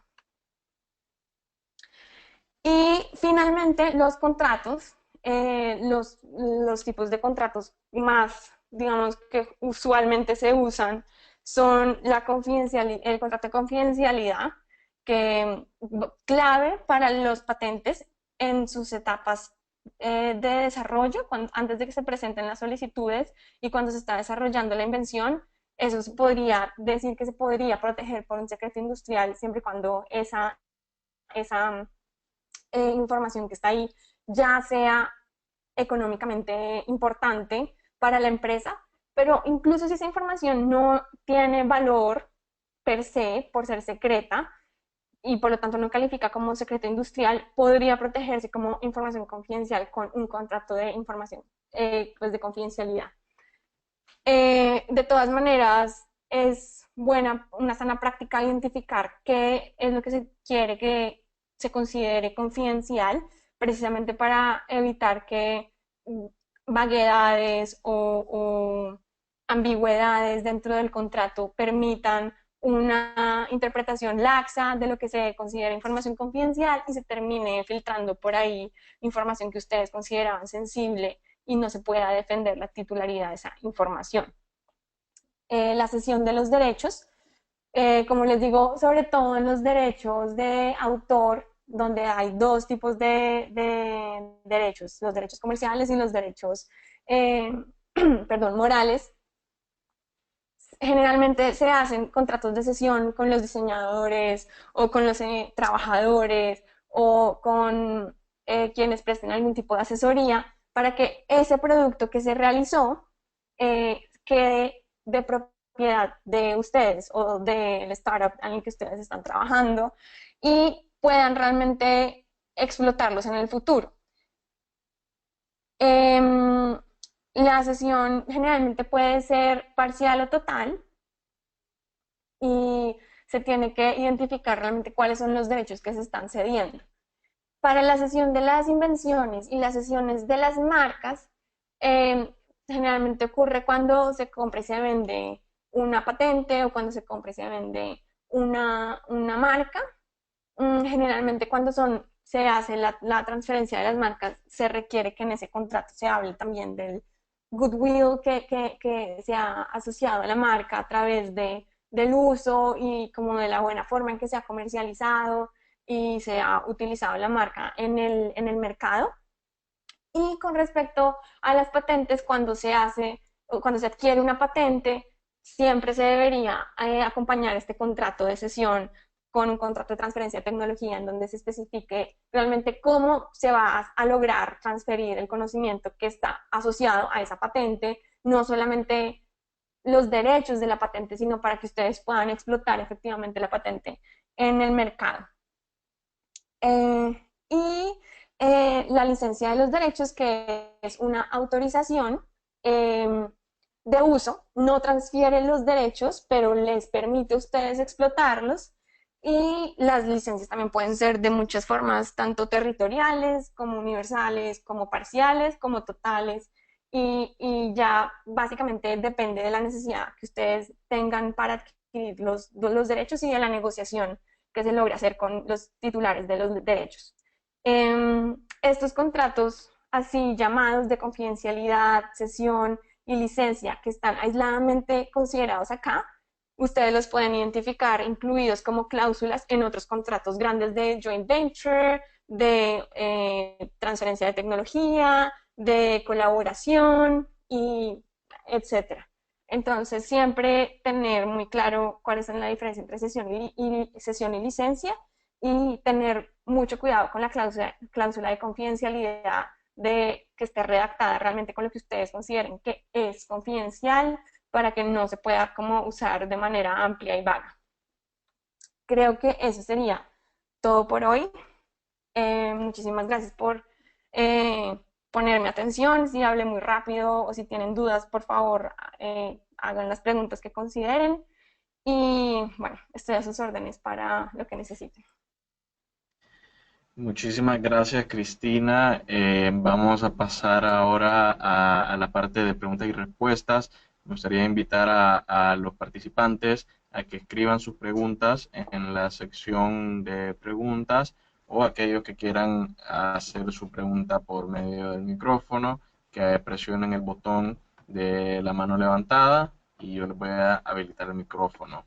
Y finalmente, los contratos, los tipos de contratos más, digamos, que usualmente se usan son el contrato de confidencialidad, que clave para los patentes en sus etapas de desarrollo, antes de que se presenten las solicitudes y cuando se está desarrollando la invención. Eso se podría decir que se podría proteger por un secreto industrial siempre y cuando esa información que está ahí ya sea económicamente importante para la empresa, pero incluso si esa información no tiene valor per se, por ser secreta, y por lo tanto no califica como secreto industrial, podría protegerse como información confidencial con un contrato de información, pues de confidencialidad. De todas maneras, es una sana práctica identificar qué es lo que se quiere que se considere confidencial, precisamente para evitar que vaguedades o ambigüedades dentro del contrato permitan una interpretación laxa de lo que se considera información confidencial y se termine filtrando por ahí información que ustedes consideraban sensible y no se pueda defender la titularidad de esa información. La cesión de los derechos, como les digo, sobre todo en los derechos de autor, donde hay dos tipos de derechos, los derechos comerciales y los derechos perdón, morales. Generalmente se hacen contratos de cesión con los diseñadores o con los trabajadores o con quienes presten algún tipo de asesoría para que ese producto que se realizó quede de propiedad de ustedes o del startup en el que ustedes están trabajando y puedan realmente explotarlos en el futuro. La cesión generalmente puede ser parcial o total y se tiene que identificar realmente cuáles son los derechos que se están cediendo. Para la cesión de las invenciones y las cesiones de las marcas, generalmente ocurre cuando se compra y se vende una patente o cuando se compra y se vende una marca. Generalmente cuando se hace la transferencia de las marcas, se requiere que en ese contrato se hable también del goodwill que se ha asociado a la marca a través del uso y como de la buena forma en que se ha comercializado y se ha utilizado la marca en el mercado. Y con respecto a las patentes, cuando se adquiere una patente, siempre se debería acompañar este contrato de cesión con un contrato de transferencia de tecnología en donde se especifique realmente cómo se va a lograr transferir el conocimiento que está asociado a esa patente, no solamente los derechos de la patente, sino para que ustedes puedan explotar efectivamente la patente en el mercado. La licencia de los derechos, que es una autorización de uso, no transfiere los derechos, pero les permite a ustedes explotarlos. Y las licencias también pueden ser de muchas formas, tanto territoriales, como universales, como parciales, como totales. Y ya básicamente depende de la necesidad que ustedes tengan para adquirir los derechos y de la negociación que se logra hacer con los titulares de los derechos. Estos contratos así llamados de confidencialidad, cesión y licencia, que están aisladamente considerados acá, ustedes los pueden identificar incluidos como cláusulas en otros contratos grandes de joint venture, de transferencia de tecnología, de colaboración, y etcétera. Entonces, siempre tener muy claro cuál es la diferencia entre cesión y licencia y tener mucho cuidado con la cláusula de confidencialidad de que esté redactada realmente con lo que ustedes consideren que es confidencial para que no se pueda como usar de manera amplia y vaga. Creo que eso sería todo por hoy. Muchísimas gracias por ponerme atención. Si hablé muy rápido o si tienen dudas, por favor, hagan las preguntas que consideren. Y bueno, estoy a sus órdenes para lo que necesiten. Muchísimas gracias, Cristina. Vamos a pasar ahora a la parte de preguntas y respuestas. Me gustaría invitar a los participantes a que escriban sus preguntas en la sección de preguntas, o aquellos que quieran hacer su pregunta por medio del micrófono, que presionen el botón de la mano levantada y yo les voy a habilitar el micrófono.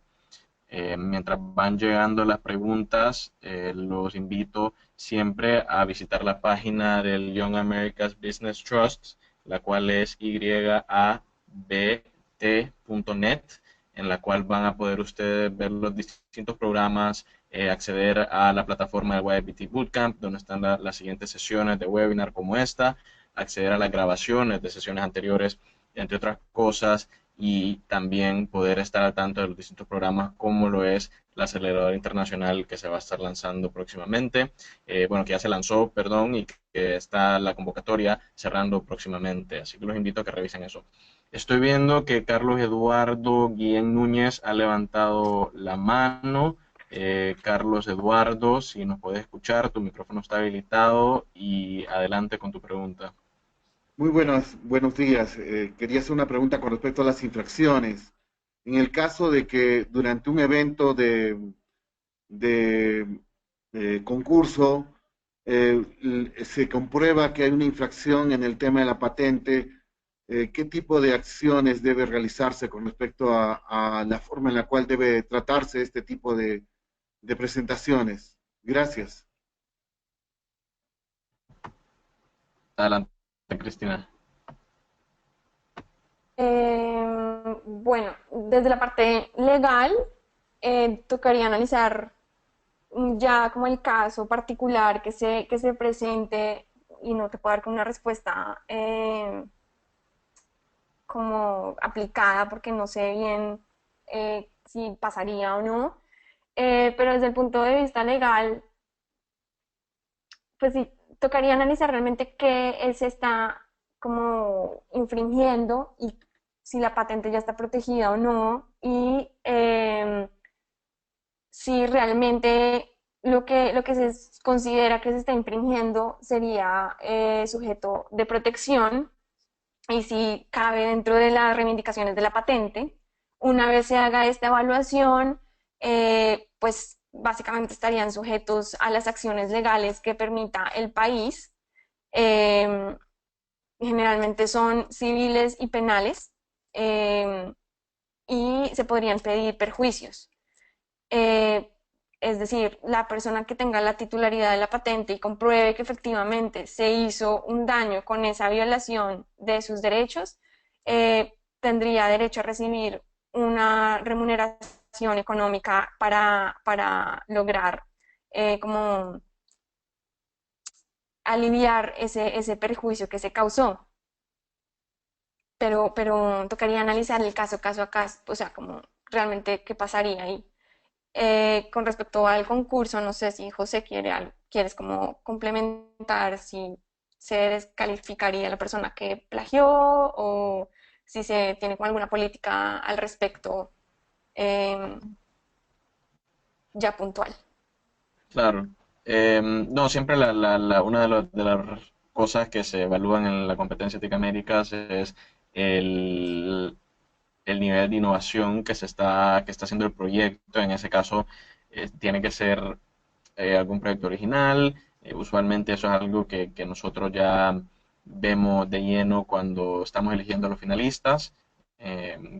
Mientras van llegando las preguntas, los invito siempre a visitar la página del Young America's Business Trust, la cual es yabt.net, en la cual van a poder ustedes ver los distintos programas, acceder a la plataforma de YBT Bootcamp, donde están las siguientes sesiones de webinar como esta, acceder a las grabaciones de sesiones anteriores, entre otras cosas, y también poder estar al tanto de los distintos programas como lo es la aceleradora internacional que se va a estar lanzando próximamente, bueno, que ya se lanzó, perdón, y que está la convocatoria cerrando próximamente, así que los invito a que revisen eso. Estoy viendo que Carlos Eduardo Guillén Núñez ha levantado la mano. Carlos Eduardo, si nos puedes escuchar, tu micrófono está habilitado y adelante con tu pregunta. Muy buenos días. Quería hacer una pregunta con respecto a las infracciones. En el caso de que durante un evento de concurso se comprueba que hay una infracción en el tema de la patente, ¿qué tipo de acciones debe realizarse con respecto a la forma en la cual debe tratarse este tipo de presentaciones? Gracias. Adelante, Cristina. Bueno, desde la parte legal, tocaría analizar ya como el caso particular que se presente y no te puedo dar como una respuesta como aplicada porque no sé bien si pasaría o no. Pero desde el punto de vista legal, pues sí, tocaría analizar realmente qué él se está como infringiendo y si la patente ya está protegida o no y si realmente lo que se considera que se está infringiendo sería sujeto de protección y si cabe dentro de las reivindicaciones de la patente. Una vez se haga esta evaluación, pues básicamente estarían sujetos a las acciones legales que permita el país. Eh, Generalmente son civiles y penales y se podrían pedir perjuicios. Eh, es decir, la persona que tenga la titularidad de la patente y compruebe que efectivamente se hizo un daño con esa violación de sus derechos, tendría derecho a recibir una remuneración económica para lograr como aliviar ese perjuicio que se causó. Pero tocaría analizar el caso a caso, o sea, como realmente qué pasaría ahí. Con respecto al concurso, no sé si José quieres como complementar si se descalificaría a la persona que plagió o si se tiene como alguna política al respecto eh, ya puntual. Claro. No, siempre una de las cosas que se evalúan en la competencia ética Américas es el, el nivel de innovación que está haciendo el proyecto. En ese caso, tiene que ser algún proyecto original. Usualmente eso es algo que nosotros ya vemos de lleno cuando estamos eligiendo a los finalistas.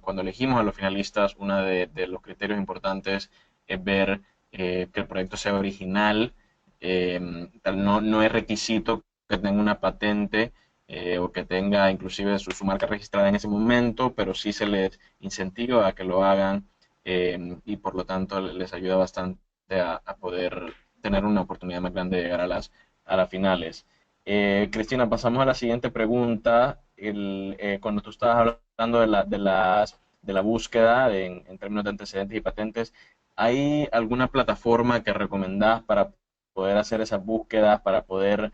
Cuando elegimos a los finalistas, uno de los criterios importantes es ver que el proyecto sea original. No es requisito que tenga una patente o que tenga inclusive su marca registrada en ese momento, pero sí se les incentiva a que lo hagan y por lo tanto les ayuda bastante a poder tener una oportunidad más grande de llegar a las finales. Cristina, pasamos a la siguiente pregunta. Cuando tú estabas hablando de la búsqueda en términos de antecedentes y patentes, ¿hay alguna plataforma que recomendás para poder hacer esas búsquedas, para poder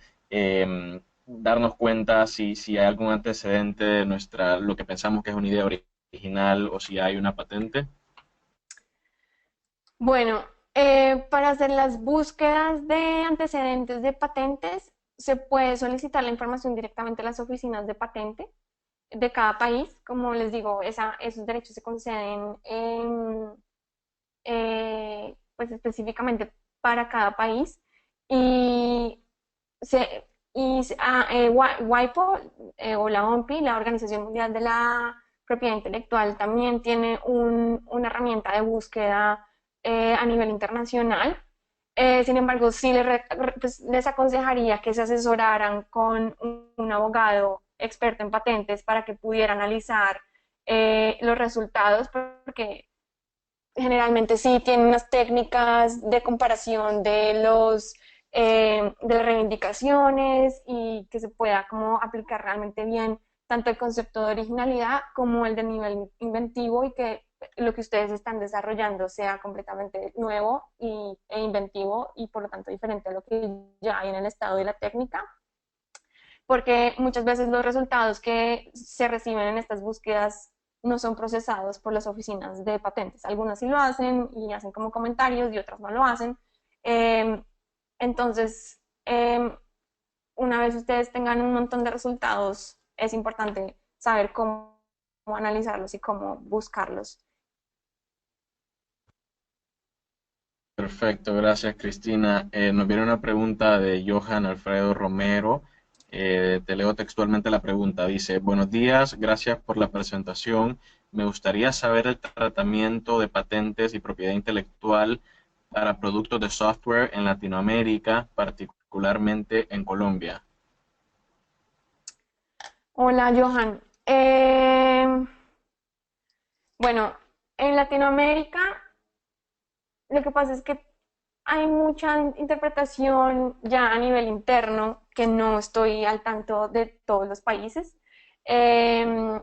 darnos cuenta si hay algún antecedente de lo que pensamos que es una idea original o si hay una patente? Bueno, para hacer las búsquedas de antecedentes de patentes, se puede solicitar la información directamente a las oficinas de patente de cada país. Como les digo, esos derechos se conceden pues específicamente para cada país. Y, WIPO, o la OMPI, la Organización Mundial de la Propiedad Intelectual, también tiene una herramienta de búsqueda a nivel internacional. Sin embargo, sí pues, les aconsejaría que se asesoraran con un abogado experto en patentes para que pudiera analizar los resultados, porque generalmente sí tienen unas técnicas de comparación de las reivindicaciones, y que se pueda como aplicar realmente bien tanto el concepto de originalidad como el de nivel inventivo, y que lo que ustedes están desarrollando sea completamente nuevo e inventivo, y por lo tanto diferente a lo que ya hay en el estado de la técnica, porque muchas veces los resultados que se reciben en estas búsquedas no son procesados por las oficinas de patentes. Algunas sí lo hacen y hacen como comentarios, y otras no lo hacen. Eh, entonces, una vez ustedes tengan un montón de resultados, es importante saber cómo analizarlos y cómo buscarlos. Perfecto, gracias Cristina. Nos viene una pregunta de Johan Alfredo Romero. Te leo textualmente la pregunta. Dice, buenos días, gracias por la presentación. Me gustaría saber el tratamiento de patentes y propiedad intelectual para productos de software en Latinoamérica, particularmente en Colombia. Hola, Johan. Bueno, en Latinoamérica lo que pasa es que hay mucha interpretación ya a nivel interno, que no estoy al tanto de todos los países. Eh,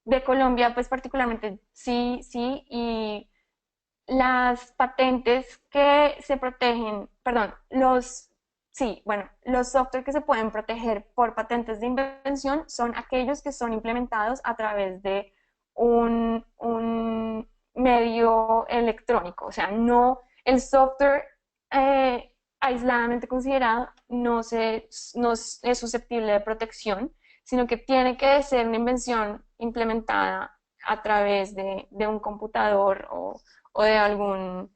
de Colombia, pues particularmente sí, sí, y las patentes que se protegen, perdón, sí, bueno, los software que se pueden proteger por patentes de invención son aquellos que son implementados a través de un medio electrónico, o sea, no el software aisladamente considerado no es susceptible de protección, sino que tiene que ser una invención implementada a través de un computador o de algún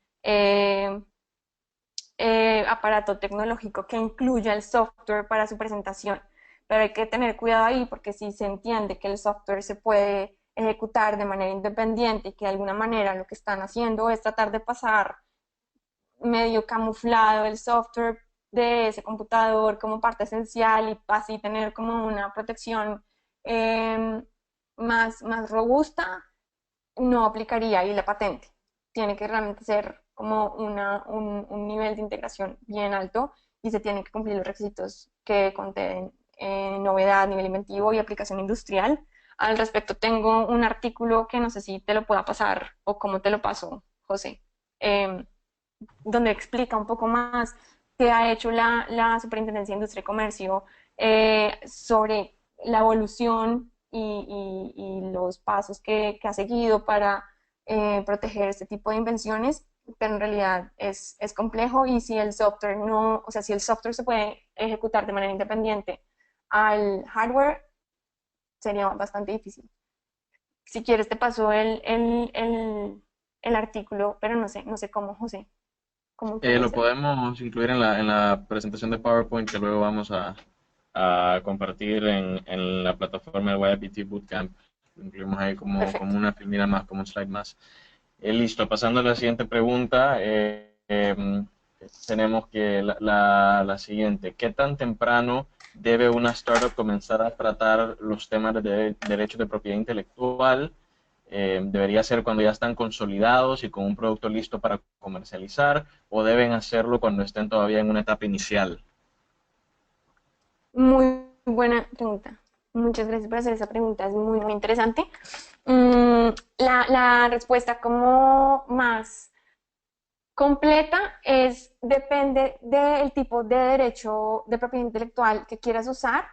aparato tecnológico que incluya el software para su presentación. Pero hay que tener cuidado ahí, porque si se entiende que el software se puede ejecutar de manera independiente, y que de alguna manera lo que están haciendo es tratar de pasar medio camuflado el software de ese computador como parte esencial, y así tener como una protección eh, más robusta, no aplicaría ahí la patente. Tiene que realmente ser como un nivel de integración bien alto, y se tienen que cumplir los requisitos que contienen novedad, nivel inventivo y aplicación industrial. Al respecto, tengo un artículo que no sé si te lo pueda pasar o cómo te lo paso, José, eh, donde explica un poco más qué ha hecho la Superintendencia de Industria y Comercio sobre la evolución y los pasos que ha seguido para proteger este tipo de invenciones. Pero en realidad es complejo, y si el software no, o sea, si el software se puede ejecutar de manera independiente al hardware, sería bastante difícil. Si quieres te paso el artículo, pero no sé cómo, José, cómo puede Lo ser. podemos incluir en la presentación de PowerPoint que luego vamos a compartir en la plataforma de YPT Bootcamp. Lo incluimos ahí como Perfecto. una filmina más, como un slide más. Listo, pasando a la siguiente pregunta, tenemos que la siguiente. ¿Qué tan temprano debe una startup comenzar a tratar los temas de derechos de propiedad intelectual? ¿Debería ser cuando ya están consolidados y con un producto listo para comercializar, o deben hacerlo cuando estén todavía en una etapa inicial? Muy buena pregunta. Muchas gracias por hacer esa pregunta, es muy interesante. La respuesta como más completa depende del tipo de derecho de propiedad intelectual que quieras usar.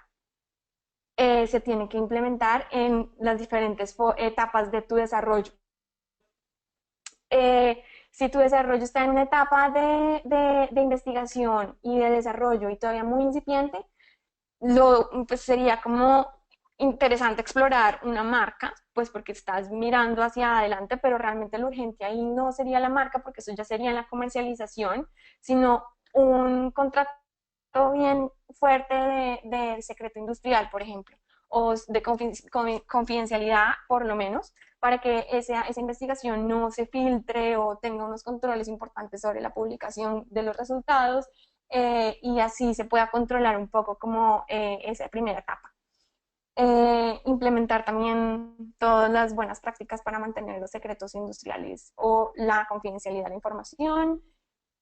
Se tiene que implementar en las diferentes etapas de tu desarrollo. Si tu desarrollo está en una etapa de investigación y de desarrollo y todavía muy incipiente, pues sería como interesante explorar una marca pues porque estás mirando hacia adelante, pero realmente lo urgente ahí no sería la marca, porque eso ya sería la comercialización, sino un contrato bien fuerte de secreto industrial, por ejemplo, o de confidencialidad, por lo menos, para que esa investigación no se filtre o tenga unos controles importantes sobre la publicación de los resultados, y así se pueda controlar un poco como esa primera etapa. Implementar también todas las buenas prácticas para mantener los secretos industriales o la confidencialidad de la información.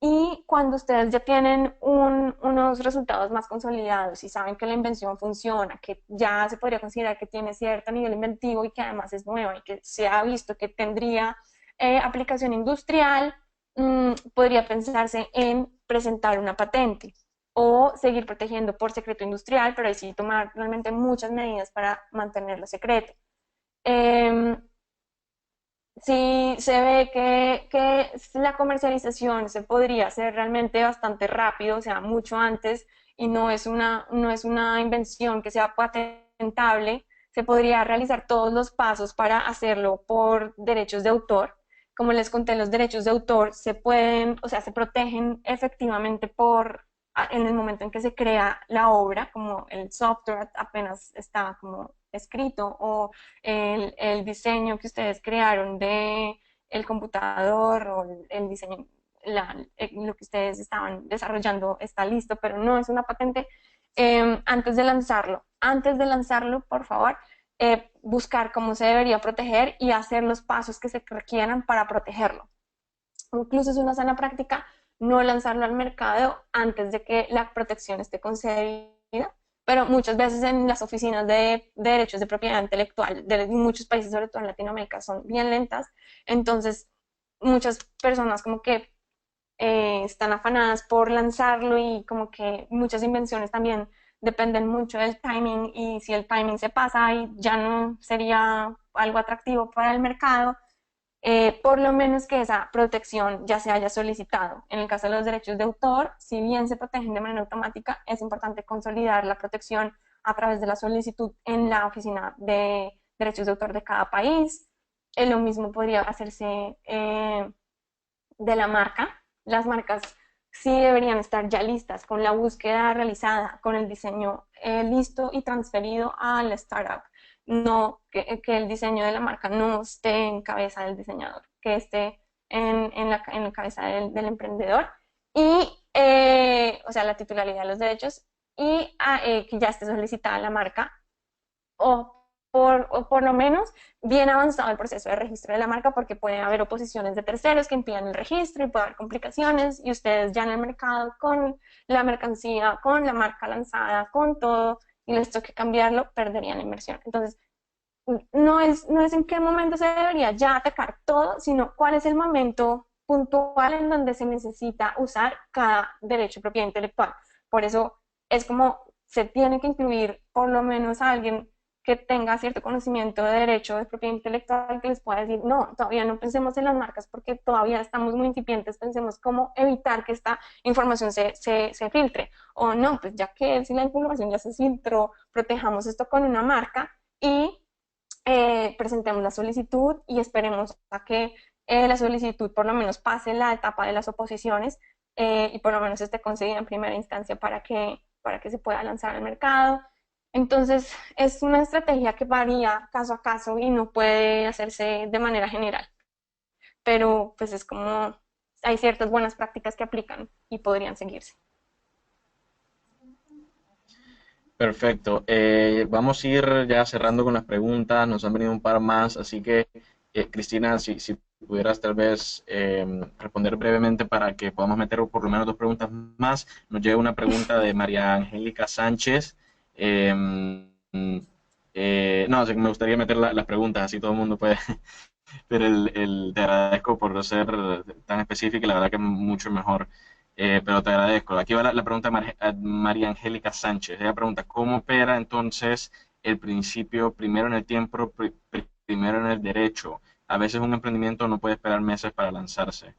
Y cuando ustedes ya tienen unos resultados más consolidados y saben que la invención funciona, que ya se podría considerar que tiene cierto nivel inventivo y que además es nueva y que se ha visto que tendría aplicación industrial, podría pensarse en presentar una patente o seguir protegiendo por secreto industrial, pero ahí sí tomar realmente muchas medidas para mantenerlo secreto. Si se ve que la comercialización se podría hacer realmente bastante rápido, o sea, mucho antes, y no es una invención que sea patentable, se podría realizar todos los pasos para hacerlo por derechos de autor. Como les conté, los derechos de autor se pueden, o sea, se protegen efectivamente en el momento en que se crea la obra, como el software apenas está como escrito, o el diseño que ustedes crearon de el computador o el diseño, lo que ustedes estaban desarrollando está listo, pero no es una patente. Antes de lanzarlo, por favor, buscar cómo se debería proteger y hacer los pasos que se requieran para protegerlo. Incluso es una sana práctica no lanzarlo al mercado antes de que la protección esté concedida, pero muchas veces en las oficinas de derechos de propiedad intelectual de muchos países, sobre todo en Latinoamérica, son bien lentas, entonces muchas personas como que están afanadas por lanzarlo y como que muchas invenciones también dependen mucho del timing, y si el timing se pasa y ya no sería algo atractivo para el mercado, por lo menos que esa protección ya se haya solicitado. En el caso de los derechos de autor, si bien se protegen de manera automática, es importante consolidar la protección a través de la solicitud en la oficina de derechos de autor de cada país. Lo mismo podría hacerse de la marca. Las marcas sí deberían estar ya listas con la búsqueda realizada, con el diseño listo y transferido al startup. No que el diseño de la marca no esté en cabeza del diseñador, que esté en la cabeza del emprendedor. Y, o sea, la titularidad de los derechos, y que ya esté solicitada la marca, o por lo menos bien avanzado el proceso de registro de la marca, porque puede haber oposiciones de terceros que impidan el registro y puede haber complicaciones, y ustedes ya en el mercado con la mercancía, con la marca lanzada, con todo, y les toque cambiarlo, perderían la inversión. Entonces, no es en qué momento se debería ya atacar todo, sino cuál es el momento puntual en donde se necesita usar cada derecho de propiedad intelectual. Por eso es como se tiene que incluir por lo menos a alguien que tenga cierto conocimiento de derecho de propiedad intelectual, que les pueda decir, no, todavía no pensemos en las marcas porque todavía estamos muy incipientes, pensemos cómo evitar que esta información se filtre. O no, pues ya que si la información ya se filtró, protejamos esto con una marca y presentemos la solicitud y esperemos a que la solicitud por lo menos pase la etapa de las oposiciones, y por lo menos esté concedida en primera instancia para que se pueda lanzar al mercado. Entonces, es una estrategia que varía caso a caso y no puede hacerse de manera general, pero pues es como hay ciertas buenas prácticas que aplican y podrían seguirse. Perfecto. Vamos a ir ya cerrando con las preguntas. Nos han venido un par más, así que Cristina, si pudieras tal vez responder brevemente para que podamos meter por lo menos dos preguntas más. Nos llega una pregunta de María Angélica Sánchez. No, me gustaría meter las preguntas, así todo el mundo puede. Pero te agradezco por ser tan específica, y la verdad que mucho mejor. Pero te agradezco. Aquí va la pregunta de María Angélica Sánchez. Ella pregunta, ¿cómo opera entonces el principio primero en el tiempo, primero en el derecho? A veces un emprendimiento no puede esperar meses para lanzarse.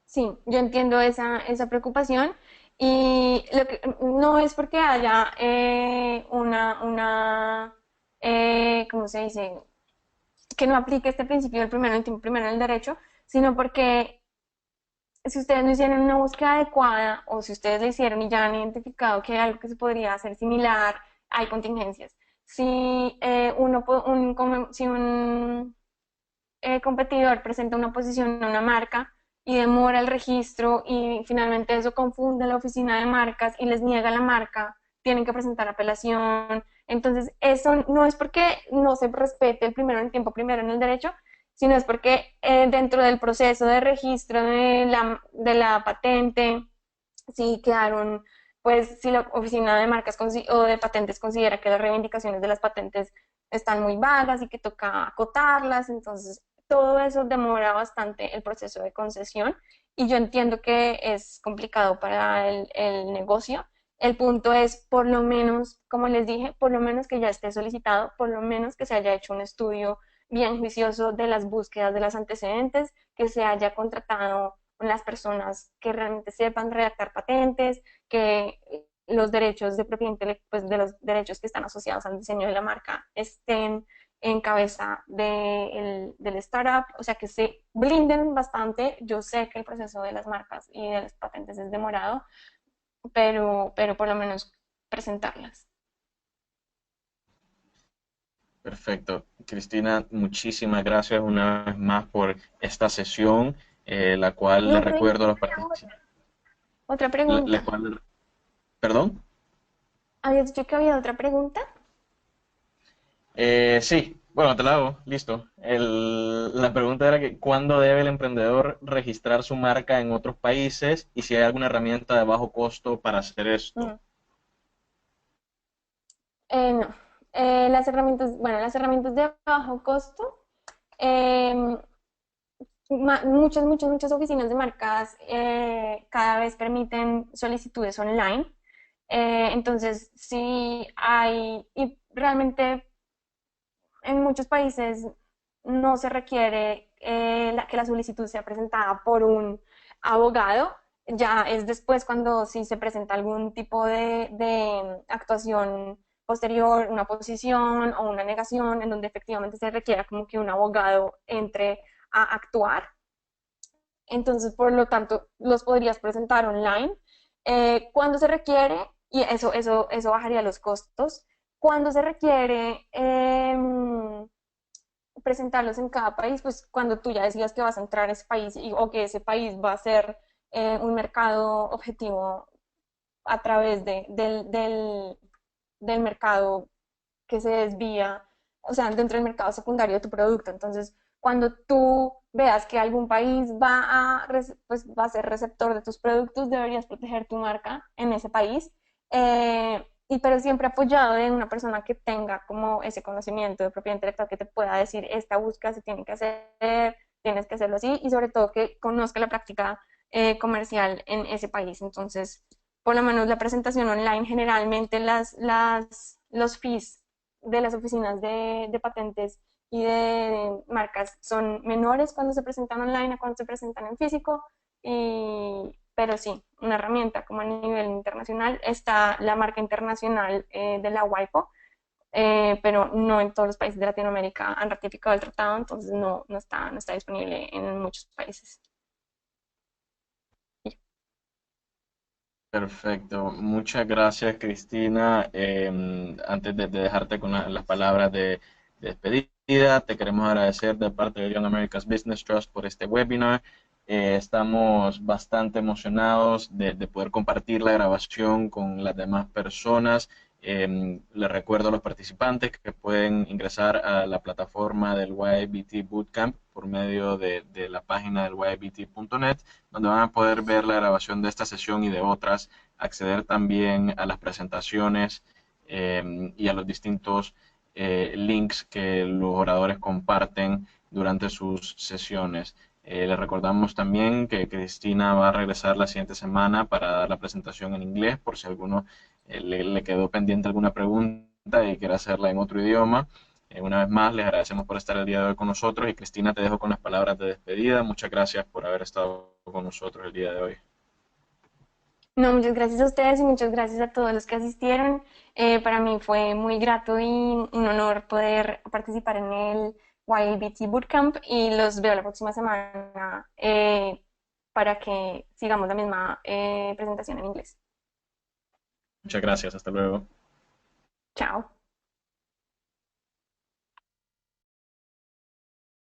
Sí, yo entiendo esa preocupación, y no es porque haya ¿cómo se dice? Que no aplique este principio del primero en el tiempo, primero en el derecho, sino porque si ustedes no hicieron una búsqueda adecuada o si ustedes la hicieron y ya han identificado que hay algo que se podría hacer similar, hay contingencias. Si si un competidor presenta una posición a una marca y demora el registro y finalmente eso confunde a la oficina de marcas y les niega la marca, tienen que presentar apelación. Entonces, eso no es porque no se respete el primero en el tiempo, primero en el derecho, sino es porque dentro del proceso de registro de la patente, si quedaron, pues si la oficina de marcas o de patentes considera que las reivindicaciones de las patentes están muy vagas y que toca acotarlas, entonces todo eso demora bastante el proceso de concesión y yo entiendo que es complicado para el negocio. El punto es, por lo menos, como les dije, por lo menos que ya esté solicitado, por lo menos que se haya hecho un estudio bien juicioso de las búsquedas de los antecedentes, que se haya contratado las personas que realmente sepan redactar patentes, que los derechos de propiedad intelectual, pues de los derechos que están asociados al diseño de la marca estén en cabeza del startup, o sea, que se blinden bastante. Yo sé que el proceso de las marcas y de las patentes es demorado, pero por lo menos presentarlas. Perfecto. Cristina, muchísimas gracias una vez más por esta sesión, la cual le No, Rey, recuerdo a los participantes, otra la pregunta. cual, perdón. ¿Habías dicho que había otra pregunta? Sí, bueno, te la hago, listo. La pregunta era que ¿cuándo debe el emprendedor registrar su marca en otros países y si hay alguna herramienta de bajo costo para hacer esto? Mm. No. Las herramientas de bajo costo, eh, muchas oficinas de marcas cada vez permiten solicitudes online. Entonces, sí hay, y realmente en muchos países no se requiere que la solicitud sea presentada por un abogado, ya es después cuando sí se presenta algún tipo de actuación posterior, una posición o una negación, en donde efectivamente se requiera como que un abogado entre a actuar. Entonces, por lo tanto, los podrías presentar online. Cuando se requiere, y eso bajaría los costos, cuando se requiere presentarlos en cada país, pues cuando tú ya decidas que vas a entrar a ese país o que ese país va a ser un mercado objetivo a través del mercado que se desvía, o sea, dentro del mercado secundario de tu producto. Entonces, cuando tú veas que algún país pues, va a ser receptor de tus productos, deberías proteger tu marca en ese país. Pero siempre apoyado de una persona que tenga como ese conocimiento de propiedad intelectual que te pueda decir, esta búsqueda se tiene que hacer, tienes que hacerlo así, y sobre todo que conozca la práctica comercial en ese país. Entonces, por lo menos la presentación online, generalmente los fees de las oficinas de patentes y de marcas son menores cuando se presentan online a cuando se presentan en físico, pero sí, una herramienta como a nivel internacional está la marca internacional de la WIPO, pero no en todos los países de Latinoamérica han ratificado el tratado, entonces no está disponible en muchos países. Perfecto. Muchas gracias, Cristina. Antes de dejarte con las palabras de despedida, te queremos agradecer de parte de Young America's Business Trust por este webinar. Estamos bastante emocionados de poder compartir la grabación con las demás personas. Les recuerdo a los participantes que pueden ingresar a la plataforma del YBT Bootcamp por medio de la página del ybt.net, donde van a poder ver la grabación de esta sesión y de otras, acceder también a las presentaciones y a los distintos links que los oradores comparten durante sus sesiones. Les recordamos también que Cristina va a regresar la siguiente semana para dar la presentación en inglés, por si alguno le quedó pendiente alguna pregunta y quiere hacerla en otro idioma. Una vez más, les agradecemos por estar el día de hoy con nosotros y Cristina, te dejo con las palabras de despedida. Muchas gracias por haber estado con nosotros el día de hoy. No, muchas gracias a ustedes y muchas gracias a todos los que asistieron. Para mí fue muy grato y un honor poder participar en el YBT Bootcamp y los veo la próxima semana para que sigamos la misma presentación en inglés. Muchas gracias, hasta luego. Chao.